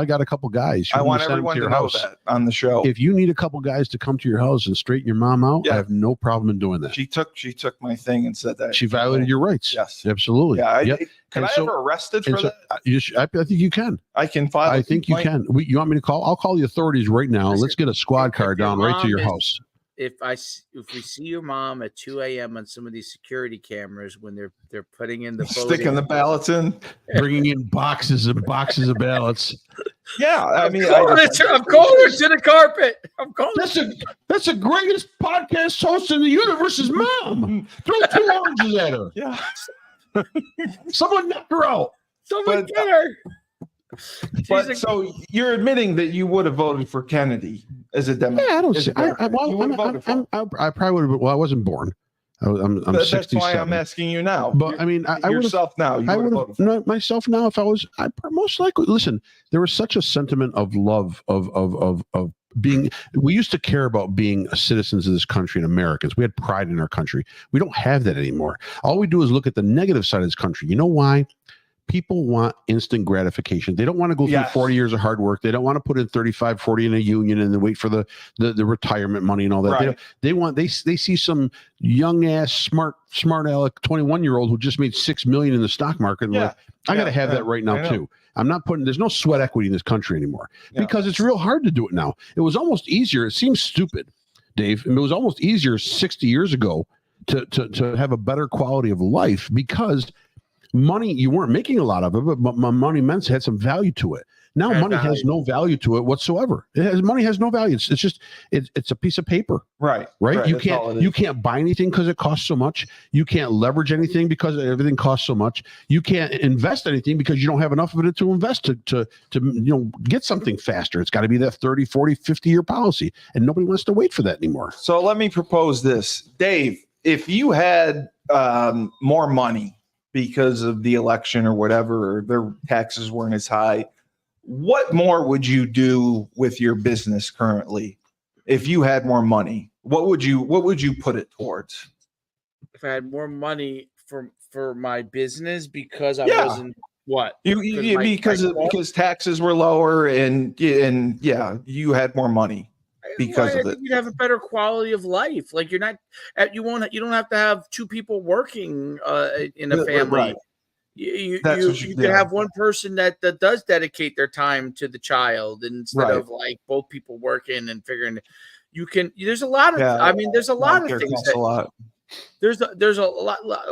got a couple guys.
I want everyone to know that on the show.
If you need a couple guys to come to your house and straighten your mom out, I have no problem in doing that.
She took my thing and said that
she violated your rights.
Yes,
absolutely.
Yeah. Can I have her arrested for that?
I think you can.
I can file.
I think you can. You want me to call? I'll call the authorities right now. Let's get a squad car down right to your house.
If we see your mom at 2 a.m. on some of these security cameras when they're putting in the
sticking the ballots in,
bringing in boxes and boxes of ballots.
Yeah,
I'm calling it to the carpet. I'm calling
that's the greatest podcast host in the universe is mom. Throw 2 oranges at her.
Yeah,
someone knock her out.
Someone get her.
But so you're admitting that you would have voted for Kennedy as a Democrat?
Yeah, I don't see. I probably would have. Well, I wasn't born. I'm 67.
That's why I'm asking you now.
But I mean, I
yourself now.
I would have myself now if I was. I most likely listen. There was such a sentiment of love of being. We used to care about being citizens of this country and Americans. We had pride in our country. We don't have that anymore. All we do is look at the negative side of this country. You know why? People want instant gratification. They don't want to go through 40 years of hard work. They don't want to put in 35, 40 in a union and then wait for the retirement money and all that.
Right.
They see some young ass, smart aleck 21-year-old who just made $6 million in the stock market. And I got to have that right now too. I'm not there's no sweat equity in this country anymore because it's real hard to do it now. It was almost easier. It seems stupid, Dave. It was almost easier 60 years ago to have a better quality of life because money, you weren't making a lot of it, but money had some value to it. Now money has no value to it whatsoever. Money has no value. It's just it's a piece of paper.
Right.
You can't buy anything because it costs so much. You can't leverage anything because everything costs so much. You can't invest anything because you don't have enough of it to invest to get something faster. It's got to be that 30, 40, 50-year policy. And nobody wants to wait for that anymore.
So let me propose this. Dave, if you had more money because of the election or whatever, or their taxes weren't as high, what more would you do with your business currently? If you had more money, what would you put it towards?
If I had more money for my business because I
Yeah.
wasn't what
because taxes were lower and yeah, you had more money because of it.
You'd have a better quality of life. Like you don't have to have two people working in a family.
Right.
You can have one person that does dedicate their time to the child instead of like both people working and figuring. There's a lot of there's a lot of things there's a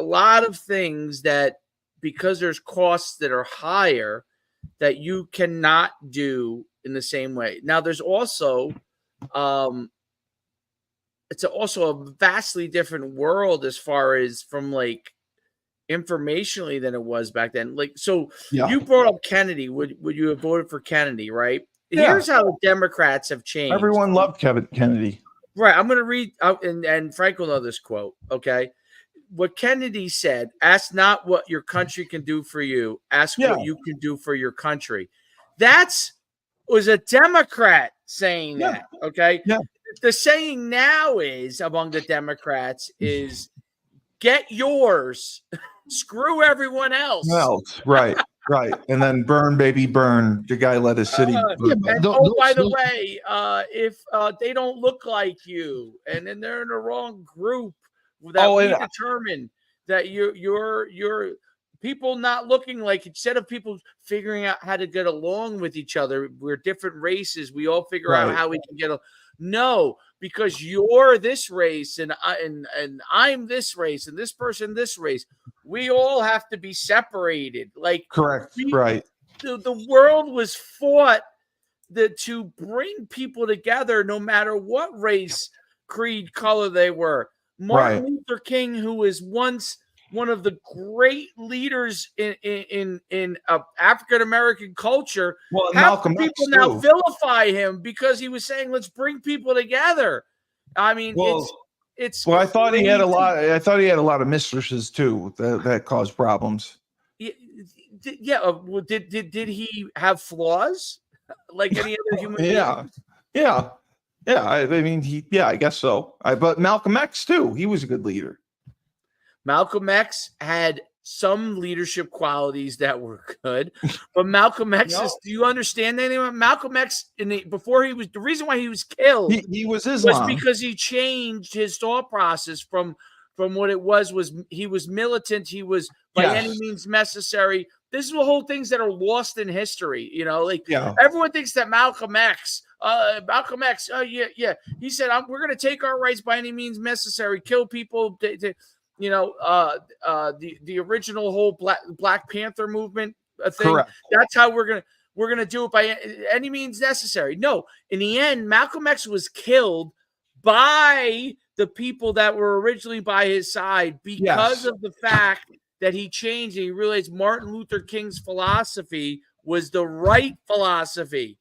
lot of things that, because there's costs that are higher, that you cannot do in the same way. Now there's also it's also a vastly different world as far as from like informationally than it was back then. Like, so you brought up Kennedy. Would you have voted for Kennedy, right? Yeah. Here's how the Democrats have changed.
Everyone loved Kennedy.
Right. I'm going to read out, and Frank will know this quote. Okay. What Kennedy said, ask not what your country can do for you, ask what you can do for your country. Was a Democrat saying that. Okay. Yeah. The saying now is among the Democrats is get yours, screw everyone else.
Right. And then burn, baby, burn. The guy let his city.
By the way, if they don't look like you and then they're in the wrong group, that we determine that you're people not looking like, instead of people figuring out how to get along with each other, we're different races. We all figure out how we can get along. No, because you're this race and I'm this race and this person this race. We all have to be separated. Like
correct, right?
The world was fought to bring people together, no matter what race, creed, color they were. Martin Luther King, who was once one of the great leaders in African American culture. Well, half people now vilify him because he was saying, "Let's bring people together." I mean, it's.
Well, I thought he had a lot. I thought he had a lot of mistresses too that caused problems.
Yeah. Well, did he have flaws like any other human being?
Yeah. I mean, I guess so. But Malcolm X too. He was a good leader.
Malcolm X had some leadership qualities that were good, but Malcolm X do you understand anything about Malcolm X? The reason why he was killed,
he was Islam,
was because he changed his thought process from what it was he was militant. He was by any means necessary. This is the whole things that are lost in history. Everyone thinks that Malcolm X, he said, we're going to take our rights by any means necessary, kill people. The original whole Black Panther movement thing. Correct. That's how we're gonna do it by any means necessary. No, in the end, Malcolm X was killed by the people that were originally by his side because of the fact that he changed and he realized Martin Luther King's philosophy was the right philosophy.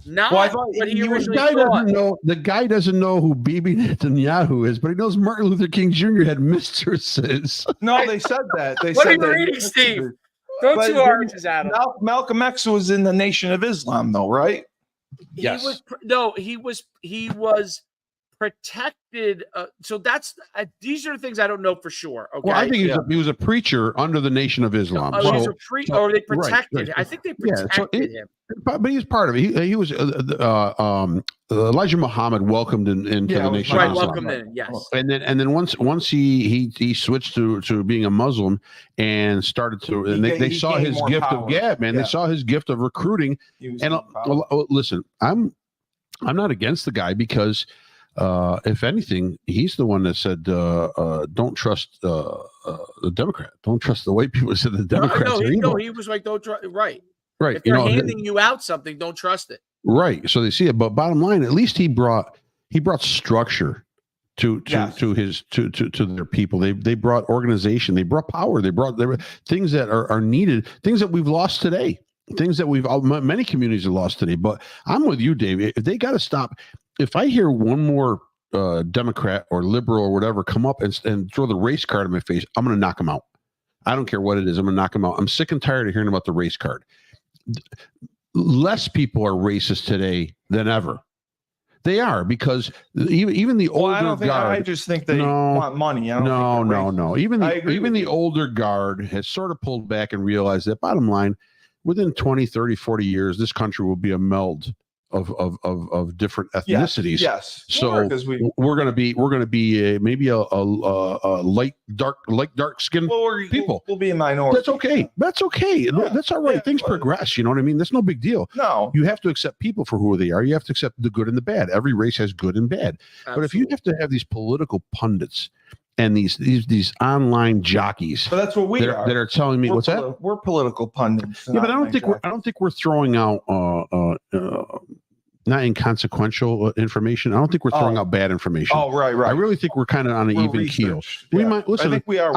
Not what he originally thought.
The guy doesn't know who Bibi Netanyahu is, but he knows Martin Luther King Jr. had mistresses.
No, they said that.
What are you reading, Steve? Throw two oranges at him.
Malcolm X was in the Nation of Islam, though, right?
Yes. He was protected. So that's these are the things I don't know for sure. Okay.
Well, I think he was a preacher under the Nation of Islam.
Or they protected him. I think they protected him.
But he's part of it. He was Elijah Muhammad welcomed into the Nation of Islam.
Welcomed in, yes.
And then once he switched to being a Muslim and started to, and they saw his gift of they saw his gift of recruiting. And listen, I'm not against the guy because. If anything, he's the one that said, "Don't trust the Democrat. Don't trust the white people." Said the Democrats.
He was like, "Don't trust." Right. If they're handing you out something, don't trust it.
Right. So they see it, but bottom line, at least he brought structure to their people. They brought organization. They brought power. They brought things that are needed. Things that we've lost today. Things that many communities have lost today. But I'm with you, Dave. If they got to stop. If I hear one more Democrat or liberal or whatever come up and throw the race card in my face, I'm going to knock them out. I don't care what it is. I'm going to knock them out. I'm sick and tired of hearing about the race card. Less people are racist today than ever. They are, because even the older guard.
I just think they want money.
No. Even the older guard has sort of pulled back and realized that, bottom line, within 20, 30, 40 years, this country will be a meld of different ethnicities.
Yes.
So we're going to be maybe a light dark skinned people.
We'll be a minority.
That's okay. That's okay. Yeah. That's all right.
Yeah,
Things progress. You know what I mean? That's no big deal.
No.
You have to accept people for who they are. You have to accept the good and the bad. Every race has good and bad. Absolutely. But if you have to have these political pundits and these online jockeys,
but that's what we are.
That are telling me
we're political pundits.
Yeah, but I don't think we're throwing out not inconsequential information. I don't think we're throwing out bad information.
Oh, right.
I really think we're kind of on an even keel. We might listen.
I think we are.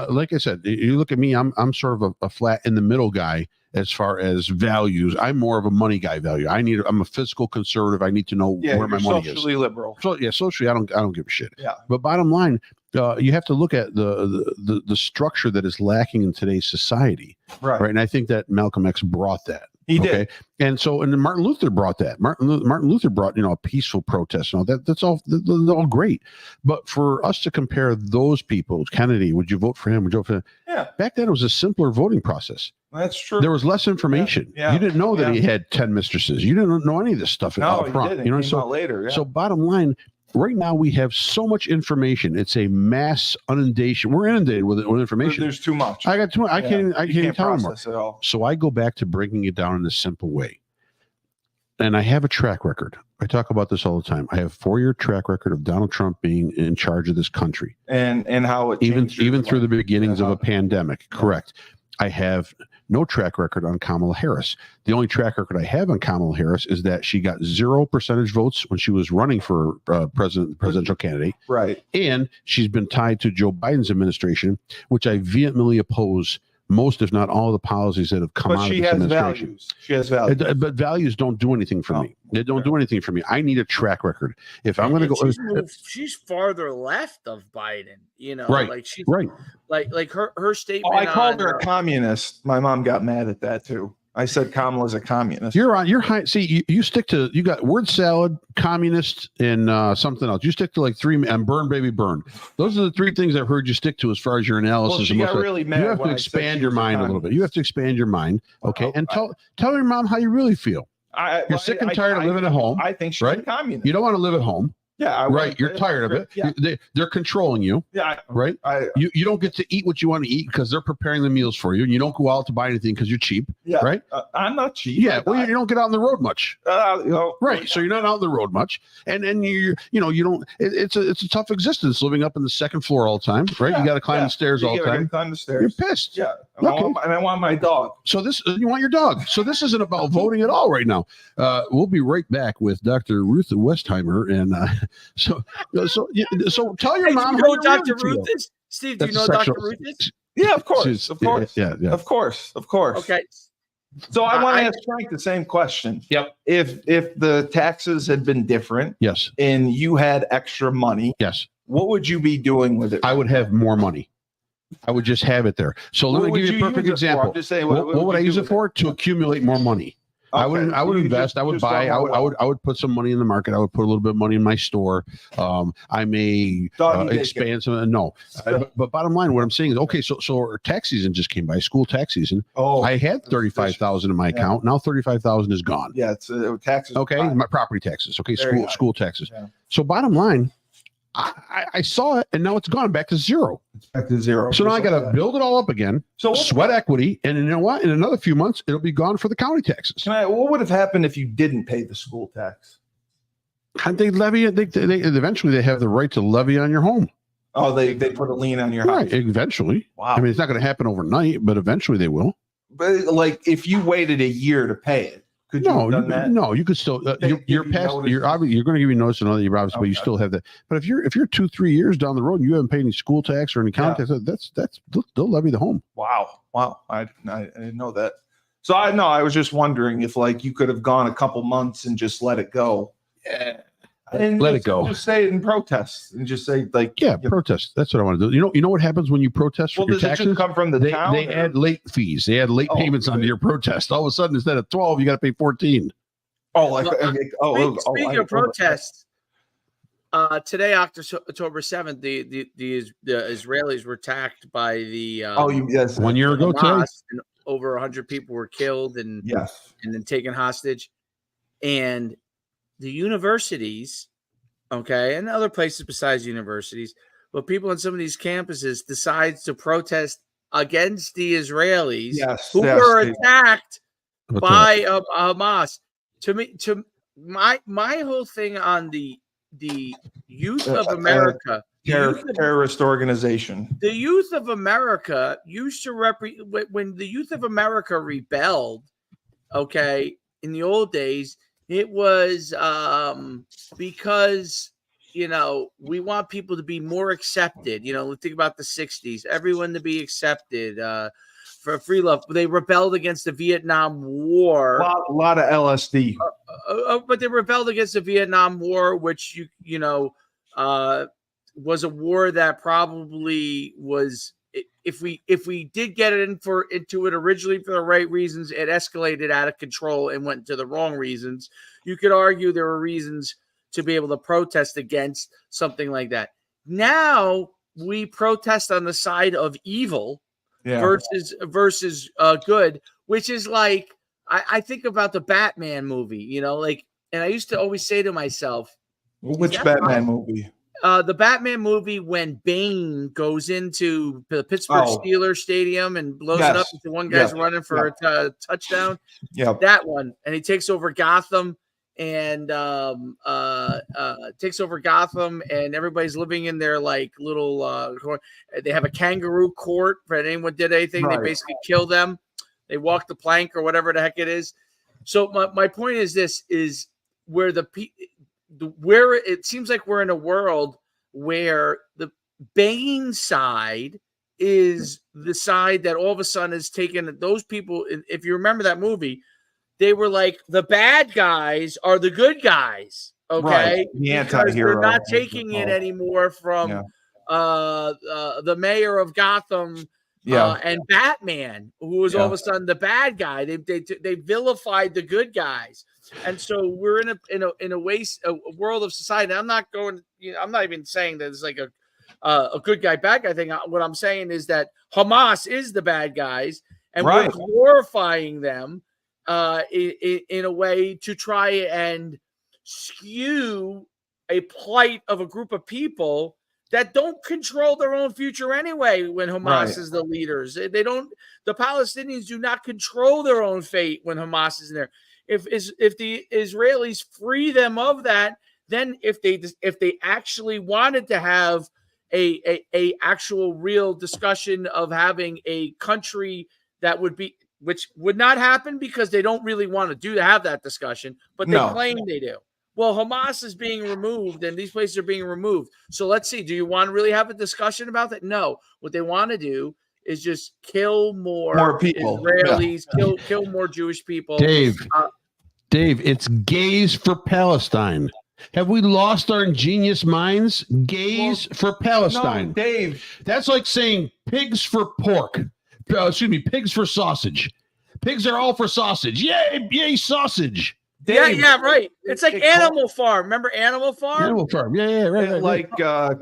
Like I said, you look at me. I'm sort of a flat in the middle guy as far as values. I'm more of a money guy. I'm a fiscal conservative. I need to know where my money is.
Socially liberal.
So socially, I don't give a shit.
Yeah.
But bottom line, you have to look at the structure that is lacking in today's society. Right. And I think that Malcolm X brought that.
He did.
And so, and then Martin Luther brought that. Martin Luther brought, a peaceful protest and all that. That's all great. But for us to compare those people, Kennedy, would you vote for him? Would you vote for him?
Yeah.
Back then, it was a simpler voting process.
That's true.
There was less information.
Yeah.
You didn't know that he had 10 mistresses. You didn't know any of this stuff up front.
He didn't. So later. Yeah.
So bottom line, right now we have so much information. It's a mass inundation. We're inundated with information.
There's too much.
I got too much. I can't even tell anymore.
At all.
So I go back to breaking it down in a simple way. And I have a track record. I talk about this all the time. I have a 4-year track record of Donald Trump being in charge of this country.
And how it
even through the beginnings of a pandemic. Yeah. Correct. I have no track record on Kamala Harris. The only track record I have on Kamala Harris is that she got 0 percentage votes when she was running for presidential candidate.
Right.
And she's been tied to Joe Biden's administration, which I vehemently oppose most, if not all, the policies that have come out of this administration.
She has values.
But values don't do anything for me. They don't do anything for me. I need a track record. If I'm going to go,
she's farther left of Biden.
Right?
Like she's
right.
Like her statement.
I called her a communist. My mom got mad at that too. I said Kamala's a communist.
You're high. See, you stick to, you got word salad, communist, and something else. You stick to like 3, and burn, baby, burn. Those are the 3 things I've heard you stick to as far as your analysis.
Well, she got really mad.
You have to expand your mind a little bit. You have to expand your mind. Okay. And tell your mom how you really feel. You're sick and tired of living at home.
I think she's a communist.
You don't want to live at home.
Yeah,
right. You're tired of it.
Yeah.
They're controlling you.
Yeah,
right. You don't get to eat what you want to eat because they're preparing the meals for you, and you don't go out to buy anything because you're cheap.
Yeah,
right.
I'm not cheap.
Yeah, well, you don't get out on the road much.
Right.
So you're not out on the road much, and you don't. It's a tough existence living up in the 2nd floor all the time. Right. Yeah, you got to climb the stairs all the time.
Climb the stairs.
You're pissed.
Yeah. And I want my dog.
So you want your dog. So this isn't about voting at all right now. We'll be right back with Dr. Ruth Westheimer, and so tell your mom.
Do you know Dr. Ruth is? Steve, do you know Dr. Ruth is?
Yeah, of course. Of course.
Yeah.
Of course. Okay. So I want to ask Frank the same question.
Yep.
If the taxes had been different,
yes,
and you had extra money,
yes,
what would you be doing with it?
I would have more money. I would just have it there. So let me give you a perfect example. What would I use it for? To accumulate more money. Okay. I would invest. I would buy. I would put some money in the market. I would put a little bit of money in my store. I may expand some. No, but bottom line, what I'm saying is, okay. So our tax season just came by. School tax season.
Oh,
I had 35,000 in my account. Now 35,000 is gone.
Yeah, it's taxes.
Okay, my property taxes. Okay, school taxes. Yeah. So bottom line, I saw it, and now it's gone back to 0.
It's back to 0.
So now I got to build it all up again. So sweat equity, and you know what? In another few months, it'll be gone for the county taxes.
What would have happened if you didn't pay the school tax?
They levy it. They eventually they have the right to levy on your home.
Oh, they put a lien on your house.
Right, eventually.
Wow.
I mean, it's not going to happen overnight, but eventually they will.
But like, if you waited a year to pay it. Could you have done that?
No, you could still. You're past. You're going to give you notice and all that. You're obviously, but you still have that. But if you're 2-3 years down the road and you haven't paid any school tax or any county tax, they'll levy the home.
Wow. I didn't know that. So I was just wondering if like you could have gone a couple months and just let it go. Yeah. And
let it go.
Just say it in protest and just say like
protest. That's what I want to do. You know what happens when you protest for your taxes?
Does it just come from the town?
They add late fees. They add late payments onto your protest. All of a sudden, instead of 12, you got to pay 14.
Speaking of protests, today, October 7th, the Israelis were attacked by the
1 year ago today,
Hamas, and over 100 people were killed and then taken hostage. And the universities, okay, and other places besides universities, but people on some of these campuses decides to protest against the Israelis who were attacked by Hamas. My whole thing on the youth of America,
terrorist organization.
The youth of America used to when the youth of America rebelled, okay, in the old days, it was because, we want people to be more accepted. Think about the 60s, everyone to be accepted for free love. They rebelled against the Vietnam War.
A lot of LSD.
But they rebelled against the Vietnam War, which, was a war that probably was, if we did get into it originally for the right reasons, it escalated out of control and went to the wrong reasons. You could argue there were reasons to be able to protest against something like that. Now we protest on the side of evil versus good, which is like, I think about the Batman movie, and I used to always say to myself,
which Batman movie?
The Batman movie when Bane goes into the Pittsburgh Steelers stadium and blows it up into one guy's running for a touchdown.
Yeah,
that one, and he takes over Gotham and everybody's living in their like little. They have a kangaroo court for anyone did anything. Right. They basically kill them. They walk the plank or whatever the heck it is. So my point is this is where where it seems like we're in a world where the Bane side is the side that all of a sudden is taken. Those people, if you remember that movie, they were like, the bad guys are the good guys. Okay.
Right. The anti-hero.
They're not taking it anymore from the mayor of Gotham and Batman, who was all of a sudden the bad guy. They vilified the good guys. And so we're in a world of society. I'm not even saying that it's like a good guy, bad guy thing. What I'm saying is that Hamas is the bad guys, and we're glorifying them in a way to try and skew a plight of a group of people that don't control their own future anyway. When Hamas is the leaders, they don't. The Palestinians do not control their own fate when Hamas is in there. If the Israelis free them of that, then if they actually wanted to have a actual real discussion of having a country that would be, which would not happen because they don't really want to have that discussion, but they claim they do. Well, Hamas is being removed and these places are being removed. So let's see, do you want to really have a discussion about that? No. What they want to do is just kill more people, Israelis, kill more Jewish people.
Dave, it's gays for Palestine. Have we lost our ingenious minds? Gays for Palestine.
No, Dave.
That's like saying pigs for pork. Pigs for sausage. Pigs are all for sausage. Yay, sausage.
Dave,
yeah, right. It's like Animal Farm. Remember Animal Farm?
Animal Farm. Yeah, right.
Like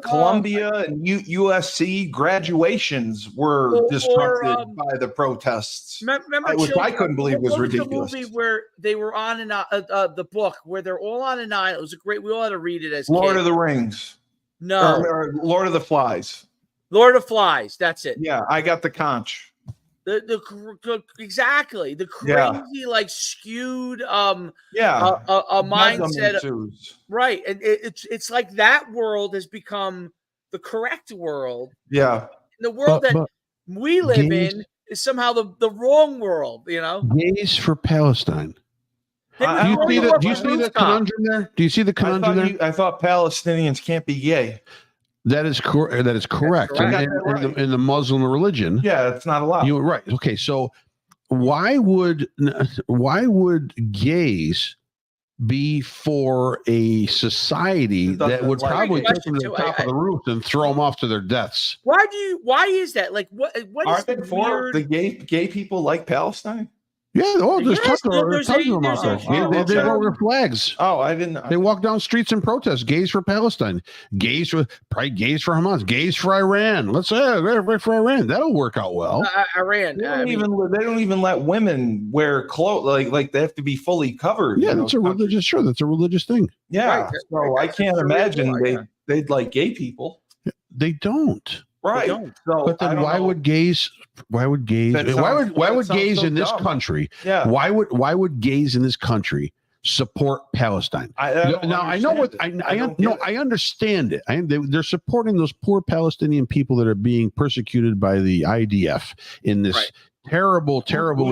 Columbia and USC graduations were disrupted by the protests.
Remember,
which I couldn't believe was ridiculous.
The movie where they were on the book where they're all on an island. It was we all had to read it as
Lord
kids.
of the Rings.
No,
or Lord of the Flies.
Lord of Flies. That's it.
Yeah, I got the conch.
Exactly the crazy like skewed a mindset right, and it's like that world has become the correct world. The world that we live in is somehow the wrong world.
Gays for Palestine. Do you see the conundrum there? Do you see the conundrum there?
I thought Palestinians can't be gay.
That is correct. In the Muslim religion,
it's not allowed.
You're right. Okay, so why would gays be for a society that would probably take them to the top of the roof and throw them off to their deaths?
Why is that? Like what
are
is
they for the gay people like Palestine?
Yeah, there's
Yes,
tons of them out there. They roll their flags.
Oh, I didn't.
They walk down streets and protest. Gays for Palestine, gays for Hamas, gays for Iran. Let's say right for Iran. That'll work out well.
Iran.
They don't even let women wear clothes like they have to be fully covered.
Yeah, that's a religious. Sure, that's a religious thing.
Yeah,
Right.
so I can't imagine they'd like gay people.
They don't.
Right. So,
but then why would gays in this country?
Yeah.
Why would gays in this country support Palestine? I understand it. They're supporting those poor Palestinian people that are being persecuted by the IDF in this terrible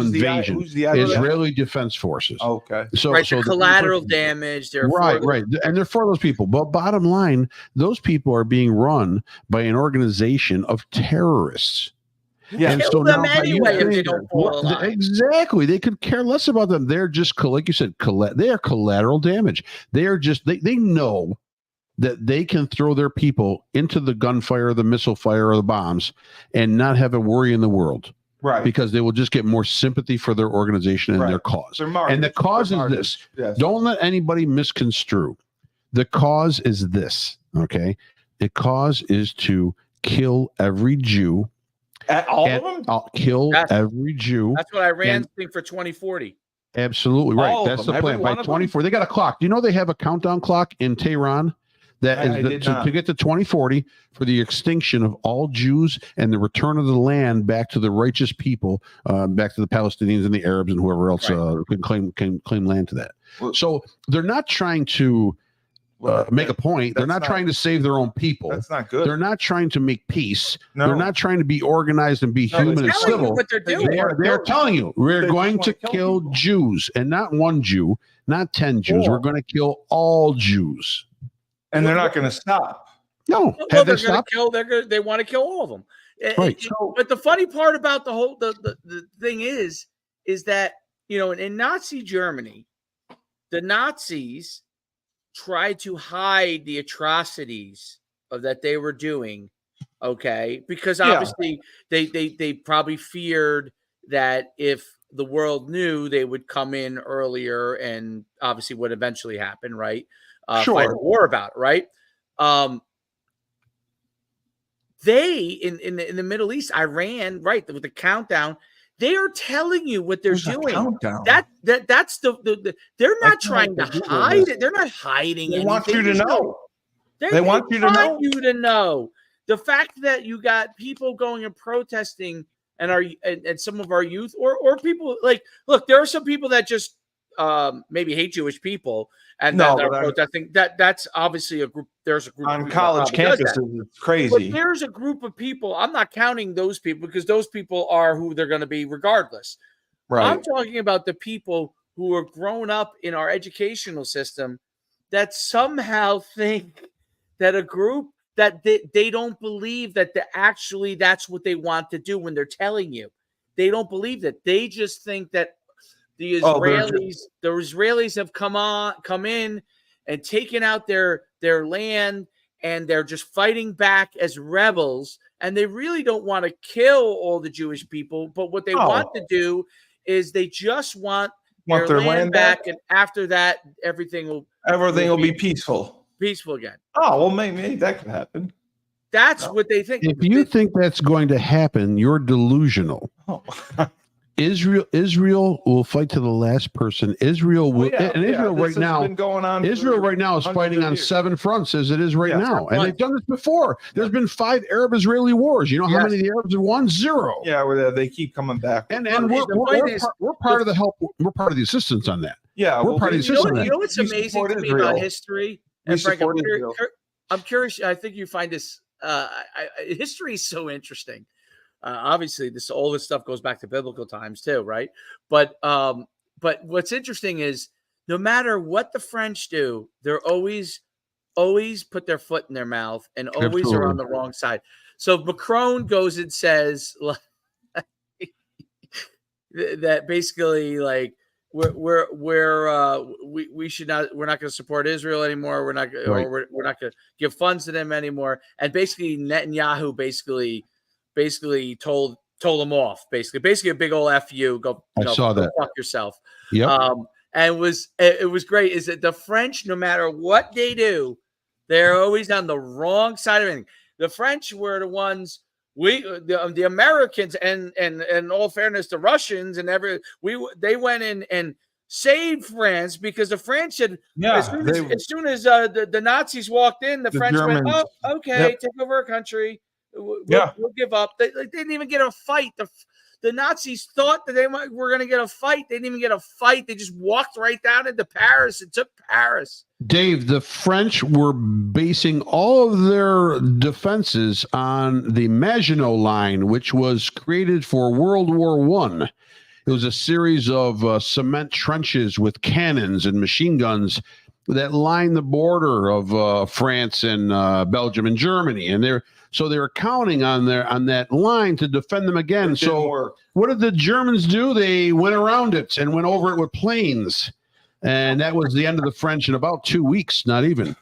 invasion.
Who's the IDF?
Israeli Defense Forces.
Okay.
So the collateral damage.
Right. And they're for those people. But bottom line, those people are being run by an organization of terrorists.
Yeah.
And
kill them anyway if they don't fall in line.
Exactly. They could care less about them. They're just, like you said, they are collateral damage. They are just, they know that they can throw their people into the gunfire, the missile fire, or the bombs and not have a worry in the world.
Right.
Because they will just get more sympathy for their organization and their cause. And the cause is this. Yes. Don't let anybody misconstrue. The cause is this. Okay. The cause is to kill every Jew.
All of them?
Kill every Jew.
That's what Iran's think for 2040.
Absolutely right. That's the plan. By 24, they got a clock. Do you know they have a countdown clock in Tehran? That is to get to 2040 for the extinction of all Jews and the return of the land back to the righteous people, back to the Palestinians and the Arabs and whoever else can claim land to that. So they're not trying to make a point. They're not trying to save their own people.
That's not good.
They're not trying to make peace.
No.
They're not trying to be organized and be human and civil.
What they're doing.
They're telling you we're going to kill Jews, and not one Jew, not 10 Jews. We're going to kill all Jews.
And they're not going to stop.
No,
well, they're going to kill. They want to kill all of them.
Right.
But the funny part about the thing is that in Nazi Germany, the Nazis tried to hide the atrocities that they were doing. Okay, because obviously they probably feared that if the world knew, they would come in earlier, and obviously what eventually happened, right? Fight a war about it, right? They in the Middle East, Iran, right, with the countdown, they are telling you what they're doing. That's the they're not trying to hide it. They're not hiding anything.
They want you to know.
They want you to know. The fact that you got people going and protesting and some of our youth or people look, there are some people that just maybe hate Jewish people and that are protesting. That's obviously a group. There's a group
on college campuses. It's crazy.
But there's a group of people. I'm not counting those people because those people are who they're going to be regardless. Right. I'm talking about the people who are grown up in our educational system that somehow think that a group that they don't believe that actually that's what they want to do when they're telling you. They don't believe that. They just think that the Israelis have come in and taken out their land, and they're just fighting back as rebels, and they really don't want to kill all the Jewish people, but what they want to do is they just want their land back, and after that everything will
be peaceful
again.
Oh, well, maybe that could happen.
That's what they think.
If you think that's going to happen, you're delusional. Israel will fight to the last person. Israel will, Israel right now is fighting on 7 fronts as it is right now, and they've done this before. There's been 5 Arab-Israeli wars. You know how many the Arabs have won? 0.
Yeah, where they keep coming back,
and we're part of the help. We're part of the assistance on that.
Yeah,
we're part of the assistance.
You know what's amazing to me about history? And Frank, I'm curious. I think you find this history is so interesting. Obviously, all this stuff goes back to biblical times too, right? But what's interesting is no matter what the French do, they're always put their foot in their mouth and always are on the wrong side. So Macron goes and says that basically we should not, we're not going to support Israel anymore. We're not going to give funds to them anymore. And basically Netanyahu basically told told them off. Basically a big old "F you." Go,
I saw
go
that.
fuck yourself.
Yep.
And it was great. Is that the French, no matter what they do, they're always on the wrong side of anything. The French were the ones. The Americans and in all fairness, the Russians and they went in and saved France because the French had as soon as the Nazis walked in, the French
Germans,
went, oh, okay, take over a country. We'll give up. They didn't even get a fight. The Nazis thought that were going to get a fight. They didn't even get a fight. They just walked right down into Paris and took Paris.
Dave, the French were basing all of their defenses on the Maginot Line, which was created for World War I. It was a series of cement trenches with cannons and machine guns that lined the border of France and Belgium and Germany. And they were counting on that line to defend them again. So what did the Germans do? They went around it and went over it with planes. And that was the end of the French in about 2 weeks, not even.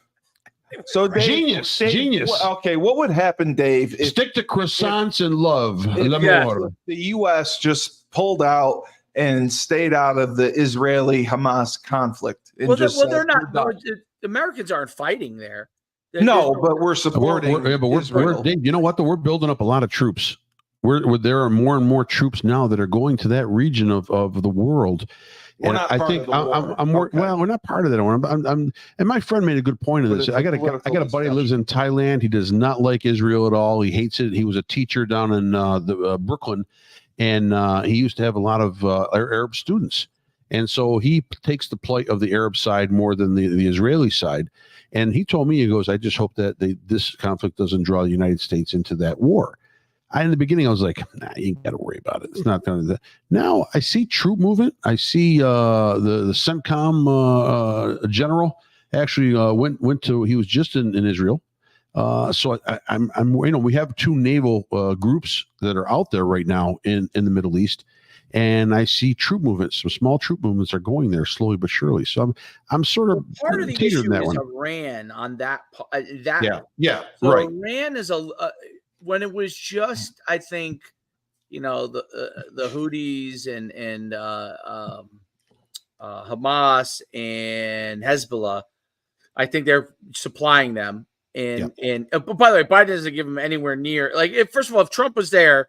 So Dave,
genius.
Okay, what would happen, Dave?
Stick to croissants and love.
The U.S. just pulled out and stayed out of the Israeli-Hamas conflict. And
they're not. The Americans aren't fighting there.
But we're supporting.
Dave, you know what? We're building up a lot of troops. There are more and more troops now that are going to that region of the world. And I think I'm more. Okay. Well, we're not part of that one. And my friend made a good point of this. I got a buddy who lives in Thailand. He does not like Israel at all. He hates it. He was a teacher down in Brooklyn, and he used to have a lot of Arab students. And so he takes the plight of the Arab side more than the Israeli side. And he told me, he goes, I just hope that this conflict doesn't draw the United States into that war. In the beginning, I was like, nah, you ain't got to worry about it. It's not going to. Now I see troop movement. I see the CENTCOM general actually went to. He was just in Israel. So I'm we have two naval groups that are out there right now in the Middle East, and I see troop movements. Some small troop movements are going there slowly but surely. So I'm sort of
part of the issue is Iran on that. So
right.
Iran is when it was just, I think, the Houthis and Hamas and Hezbollah, I think they're supplying them. And but by the way, Biden doesn't give them anywhere near. First of all, if Trump was there,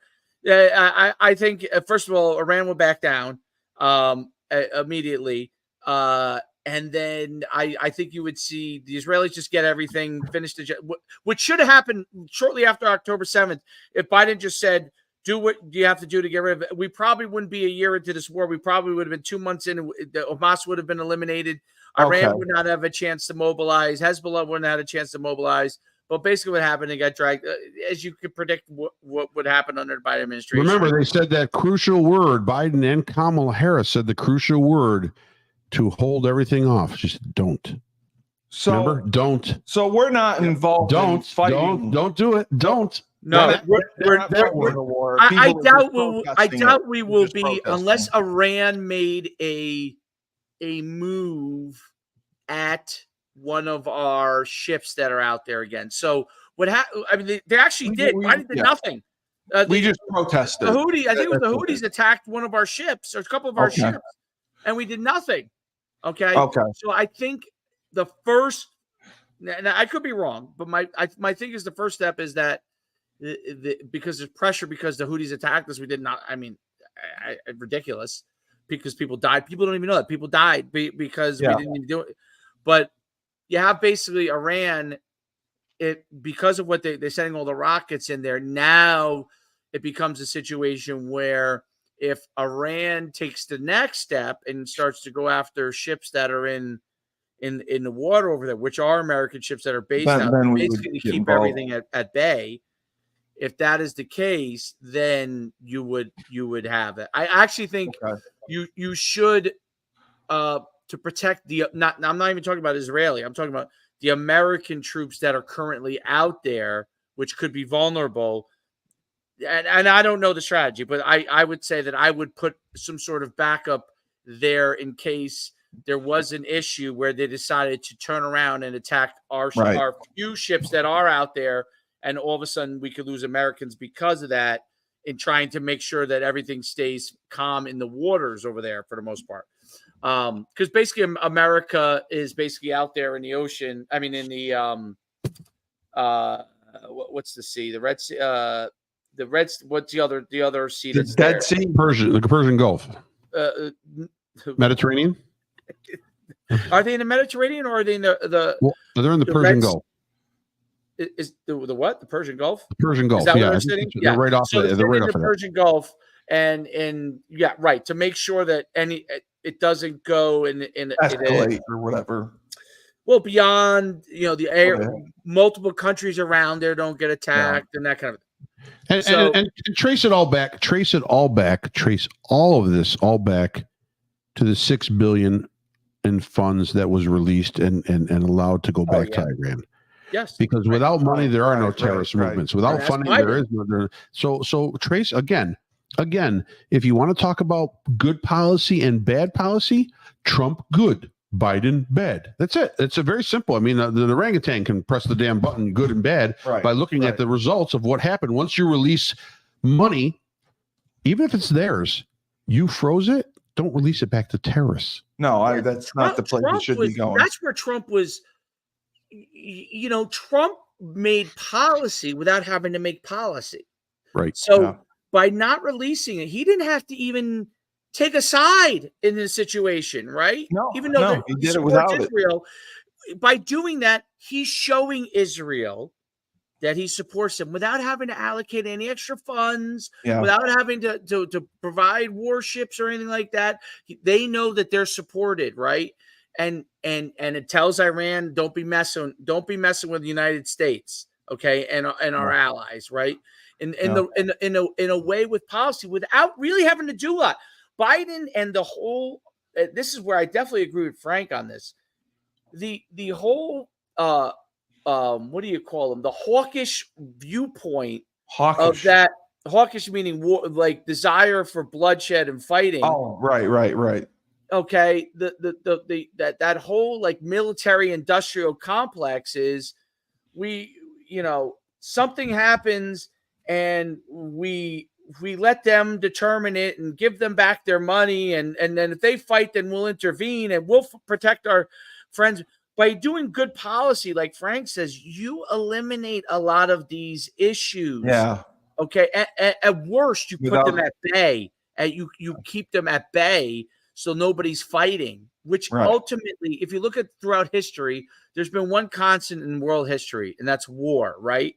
I think first of all, Iran would back down immediately. And then I think you would see the Israelis just get everything finished. What should have happened shortly after October 7th, if Biden just said, do what you have to do to get rid of it, we probably wouldn't be a year into this war. We probably would have been 2 months in. Hamas would have been eliminated. Iran would not have a chance to mobilize. Hezbollah wouldn't have had a chance to mobilize. But basically what happened, it got dragged, as you could predict what would happen under the Biden administration.
Remember, they said that crucial word, Biden and Kamala Harris said the crucial word, to hold everything off. Just don't.
So
remember, don't.
So we're not involved.
Don't
in fighting.
Don't do it. Don't.
No, I doubt we will be unless Iran made a move at one of our ships that are out there again. So what happened? I mean, they actually did. Biden did nothing.
We just protested.
I think it was the Houthis attacked one of our ships or a couple of our ships, and we did nothing. Okay. So I think the first, and I could be wrong, but my thing is the first step is that because there's pressure because the Houthis attacked us, we did not. I mean, ridiculous because people died. People don't even know that people died because we didn't even do it. But you have basically Iran, because of what they're sending all the rockets in there. Now it becomes a situation where if Iran takes the next step and starts to go after ships that are in the water over there, which are American ships that are based out, basically to keep everything at bay. If that is the case, then you would have it. I actually think you should to protect I'm not even talking about Israeli. I'm talking about the American troops that are currently out there, which could be vulnerable. And I don't know the strategy, but I would say that I would put some sort of backup there in case there was an issue where they decided to turn around and attack our few ships that are out there, and all of a sudden we could lose Americans because of that. in trying to make sure that everything stays calm in the waters over there for the most part. Because basically America is basically out there in the ocean. I mean, in the what's the sea? The Red Sea. What's the other sea?
The
That's
Dead
there?
Sea,
the Persian Gulf, Mediterranean.
Are they in the Mediterranean or are they in the?
Well, they're in the Persian Gulf.
Is the what? The Persian Gulf?
The Persian Gulf.
Is that
yeah,
where they're sitting?
they're right off.
So
They're right
in
off
the
of
Persian Gulf, and yeah, right, to make sure that it doesn't go in
escalate or whatever.
Well, beyond the air, multiple countries around there don't get attacked and that kind of.
And trace all of this back to the $6 billion in funds that was released and allowed to go back to Iran.
Yes,
because without money there are no terrorist movements. Without funding there is no. So trace again. If you want to talk about good policy and bad policy, Trump good, Biden bad. That's it. It's a very simple. I mean, the orangutan can press the damn button, good and bad, by looking at the results of what happened. Once you release money, even if it's theirs, you froze it. Don't release it back to terrorists.
No, that's not the place it should be going.
That's where Trump was. Trump made policy without having to make policy.
Right.
So by not releasing it, he didn't have to even take a side in the situation, right?
No,
even though
he did it without
Israel. By doing that, he's showing Israel that he supports them without having to allocate any extra funds, without having to provide warships or anything like that. They know that they're supported, right? And it tells Iran, don't be messing with the United States, okay, and our allies, right? In a way with policy without really having to do a lot. Biden and the whole this is where I definitely agree with Frank on this. The whole what do you call them? The hawkish viewpoint of that. Hawkish meaning war, like desire for bloodshed and fighting.
Oh, right.
Okay, that whole like military industrial complex is something happens and we let them determine it and give them back their money and then if they fight, then we'll intervene and we'll protect our friends. By doing good policy, like Frank says, you eliminate a lot of these issues.
Yeah.
Okay. At worst, you put them at bay. You keep them at bay so nobody's fighting. Which ultimately, if you look at throughout history, there's been one constant in world history, and that's war, right?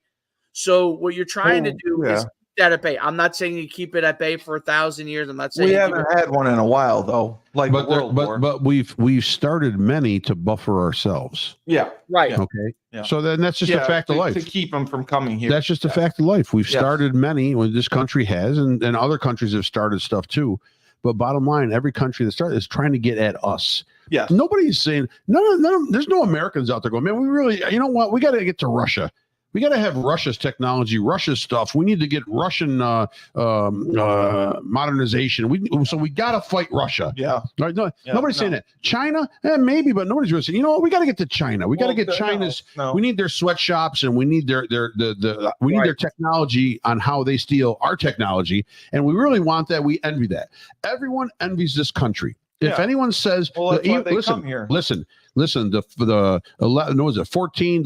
So what you're trying to do is keep that at bay. I'm not saying you keep it at bay for 1,000 years. I'm not saying
we haven't had one in a while though. Like
but we've started many to buffer ourselves.
Yeah.
Right.
Okay. Yeah. So then that's just a fact of life.
To keep them from coming here.
That's just a fact of life. We've started many when this country has, and other countries have started stuff too. But bottom line, every country that started is trying to get at us.
Yeah.
Nobody's saying there's no Americans out there going, man, we really, you know what? We got to get to Russia. We got to have Russia's technology, Russia's stuff. We need to get Russian modernization. So we got to fight Russia.
Yeah.
Right? Nobody's saying that. China, maybe, but nobody's really saying, we got to get to China. We got to get China's. No. We need their sweatshops and we need their technology on how they steal our technology. And we really want that. We envy that. Everyone envies this country. If anyone says, listen, the 14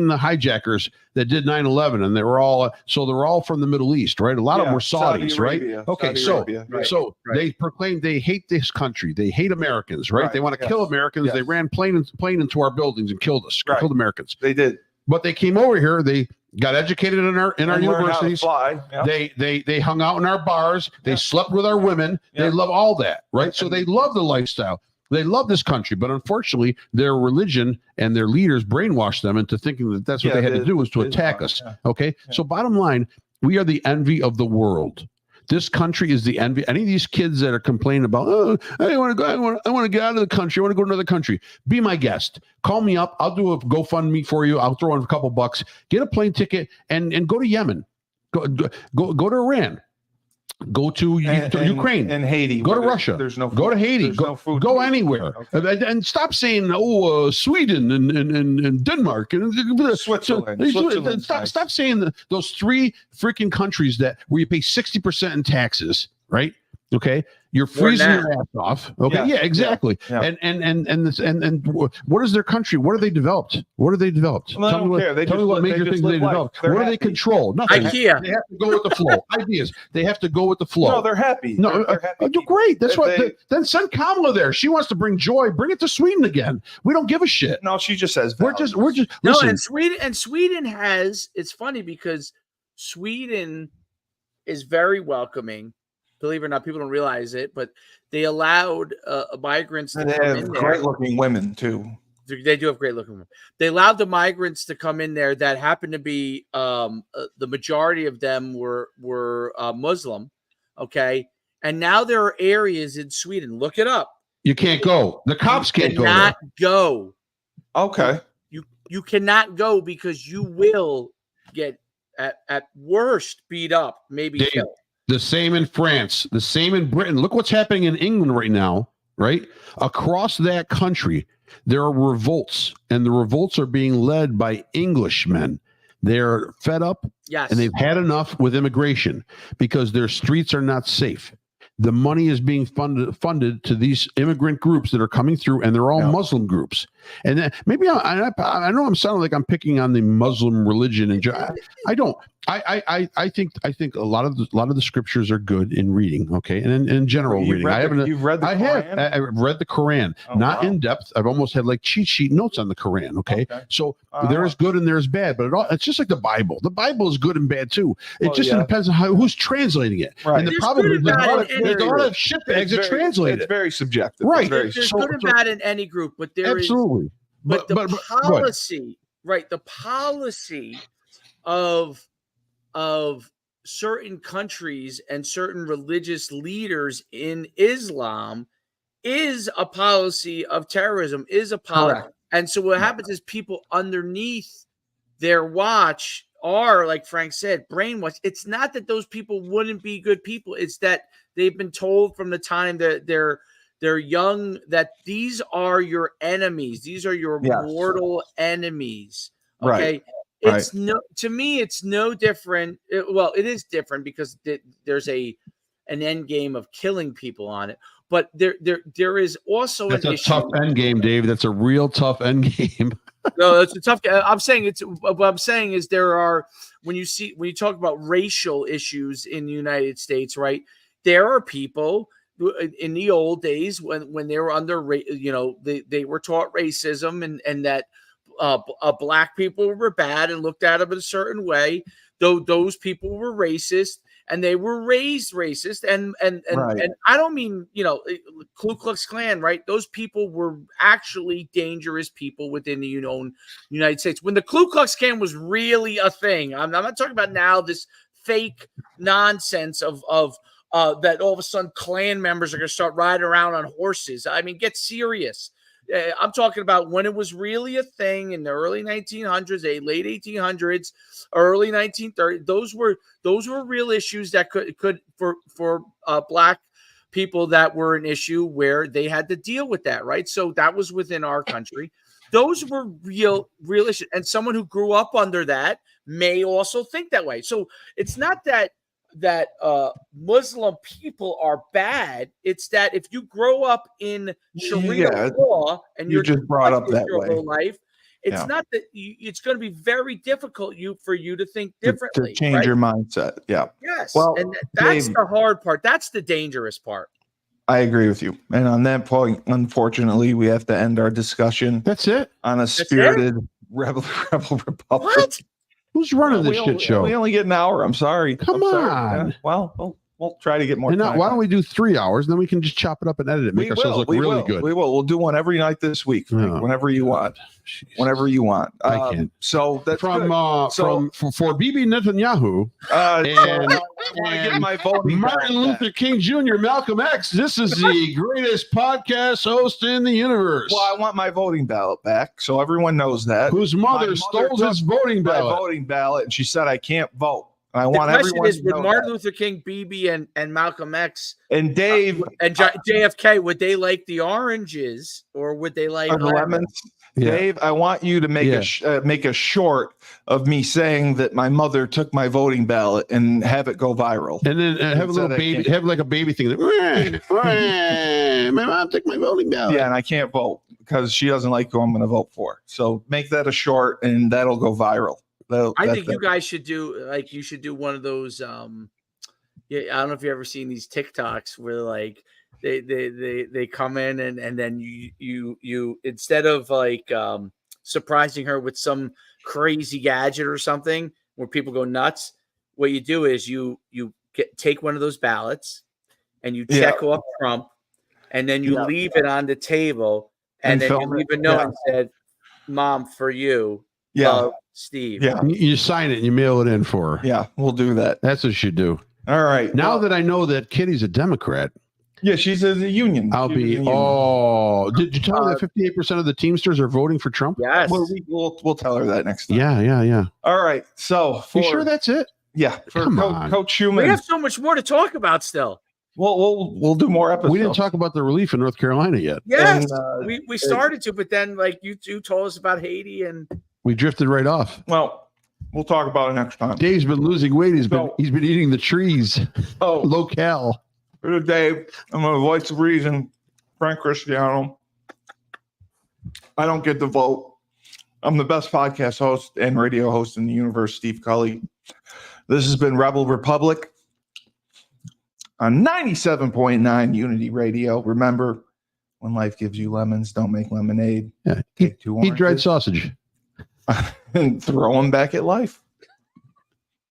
hijackers that did 9/11, and they're all from the Middle East, right? A lot of them were Saudis, right? Okay, so they proclaim they hate this country, they hate Americans, right? They want to kill Americans. They ran plane into our buildings and killed us, killed Americans.
They did,
but they came over here. They got educated in our universities.
Yep.
They hung out in our bars. They slept with our women. They love all that, right? So they love the lifestyle. They love this country, but unfortunately, their religion and their leaders brainwashed them into thinking that that's what they had to do was to attack us. Yeah. Okay, so bottom line, we are the envy of the world. This country is the envy. Any of these kids that are complaining about, I want to go, I want to get out of the country. I want to go to another country. Be my guest. Call me up. I'll do a GoFundMe for you. I'll throw in a couple bucks. Get a plane ticket and go to Yemen. Go to Iran. Go to Ukraine
and Haiti.
Go to Russia.
There's no food.
Go to Haiti.
There's no food.
Go anywhere.
Okay.
And stop saying, Sweden and Denmark and
Switzerland.
Stop saying those three freaking countries where you pay 60% in taxes, right? Okay, you're freezing your ass off. Okay, yeah, exactly.
Yeah.
And what is their country? What are they developed? Well,
I don't care.
Tell me what major things they developed. What do they control? Nothing.
IKEA.
They have to go with the flow. Ideas. They have to go with the flow.
No, they're happy.
No,
they're happy.
Great. That's what. Then send Kamala there. She wants to bring joy. Bring it to Sweden again. We don't give a shit.
No, she just says
we're just.
No,
listen.
and Sweden has. It's funny because Sweden is very welcoming. Believe it or not, people don't realize it, but they allowed migrants to come in there. They have
great-looking women, too.
They do have great-looking women. They allowed the migrants to come in there that happened to be the majority of them were Muslim, okay? And now there are areas in Sweden. Look it up.
You can't go. The cops can't go.
Cannot go.
Okay.
You cannot go because you will get at worst beat up, maybe killed.
The same in France, the same in Britain. Look what's happening in England right now, right? Across that country, there are revolts, and the revolts are being led by Englishmen. They're fed up,
yes,
and they've had enough with immigration because their streets are not safe. The money is being funded to these immigrant groups that are coming through, and they're all Muslim groups. And then maybe I know I'm sounding like I'm picking on the Muslim religion, and I don't. I think a lot of the scriptures are good in reading, okay, and in general reading.
You've read the Quran?
I've read the Quran, not in depth. I've almost had like cheat sheet notes on the Quran, okay. So there is good and there is bad, but it's just like the Bible. The Bible is good and bad too. It just depends on who's translating it.
Right.
And the problem is there's a lot of shitbags that translate it.
It's very subjective.
Right.
There's good and bad in any group, but there
absolutely.
is. But the policy, right? The policy of certain countries and certain religious leaders in Islam is a policy of terrorism, is a policy. Correct. And so what happens is people underneath their watch are, like Frank said, brainwashed. It's not that those people wouldn't be good people. It's that they've been told from the time that they're young that these are your enemies. These are your mortal enemies. Okay.
Right.
It's to me, it's no different. It is different because there's an end game of killing people on it. But there is also
that's
an
a
issue.
Tough end game, Dave. That's a real tough end game.
No, it's a tough. I'm saying what I'm saying is there are when you talk about racial issues in the United States, right? There are people in the old days when they were under, they were taught racism and that black people were bad and looked at them in a certain way. Though those people were racist and they were raised racist and I don't mean, Ku Klux Klan, right? Those people were actually dangerous people within the United States. When the Ku Klux Klan was really a thing, I'm not talking about now this fake nonsense of that all of a sudden Klan members are going to start riding around on horses. I mean, get serious. I'm talking about when it was really a thing in the early 1900s, late 1800s, early 1930s. Those were real issues that could for black people that were an issue where they had to deal with that, right? So that was within our country. Those were real issues, and someone who grew up under that may also think that way. So it's not that Muslim people are bad. It's that if you grow up in Sharia law and you're
just brought up that
your
way,
whole life, it's not that it's going to be very difficult for you to think differently,
to change your mindset. Yeah.
Yes.
Well,
and that's
Dave,
the hard part. That's the dangerous part.
I agree with you. And on that point, unfortunately, we have to end our discussion.
That's it.
On a spirited rebel Republic.
What?
Who's running this shit show?
We only get an hour. I'm sorry.
Come on.
Yeah. Well, we'll try to get more time.
Why don't we do 3 hours? And then we can just chop it up and edit it. Make ourselves look really good.
We will. We'll do one every night this week. Whenever you want. Whenever you want.
I can't.
So that's
for Bibi Netanyahu
and my voting
Martin Luther King Jr., Malcolm X. This is the greatest podcast host in the universe.
Well, I want my voting ballot back, so everyone knows that.
Whose mother stole his voting ballot.
My voting ballot, and she said I can't vote. I
The
want
question
everyone
is,
to
would
know
Martin
that.
Luther King, BB, and Malcolm X
And Dave
and JFK, would they like the oranges or would they like
the lemons.
Yeah.
Dave, I want you to make make a short of me saying that my mother took my voting ballot and have it go viral.
And then have a little baby, have like a baby thing. My mom took my voting ballot.
Yeah, and I can't vote because she doesn't like who I'm going to vote for. So make that a short, and that'll go viral.
I think you guys should do you should do one of those. Yeah, I don't know if you ever seen these TikToks where like they come in and then you instead of like surprising her with some crazy gadget or something where people go nuts, what you do is you take one of those ballots and you check off Trump, and then you leave it on the table, and then you leave a note and said, "Mom, for you, love, Steve."
Yeah,
you sign it and you mail it in for her.
Yeah, we'll do that.
That's what you do.
All right.
Now that I know that Kitty's a Democrat.
Yeah, she's a union.
I'll be. Oh, did you tell her that 58% of the Teamsters are voting for Trump?
Yes.
Well, we'll tell her that next time.
Yeah.
All right. So,
you sure that's it?
Yeah. For Coach Schumann,
we have so much more to talk about still.
We'll do more episodes.
We didn't talk about the relief in North Carolina yet.
Yes, we started to, but then like you told us about Haiti and
we drifted right off.
Well, we'll talk about it next time.
Dave's been losing weight. He's been eating the trees.
Oh,
low-cal.
For Dave, I'm a voice of reason. Frank Cristiano. I don't get the vote. I'm the best podcast host and radio host in the universe, Steve Cully. This has been Rebel Republic on 97.9 Unity Radio. Remember, when life gives you lemons, don't make lemonade.
Yeah,
Take 2
eat dried sausage.
And throw them back at life.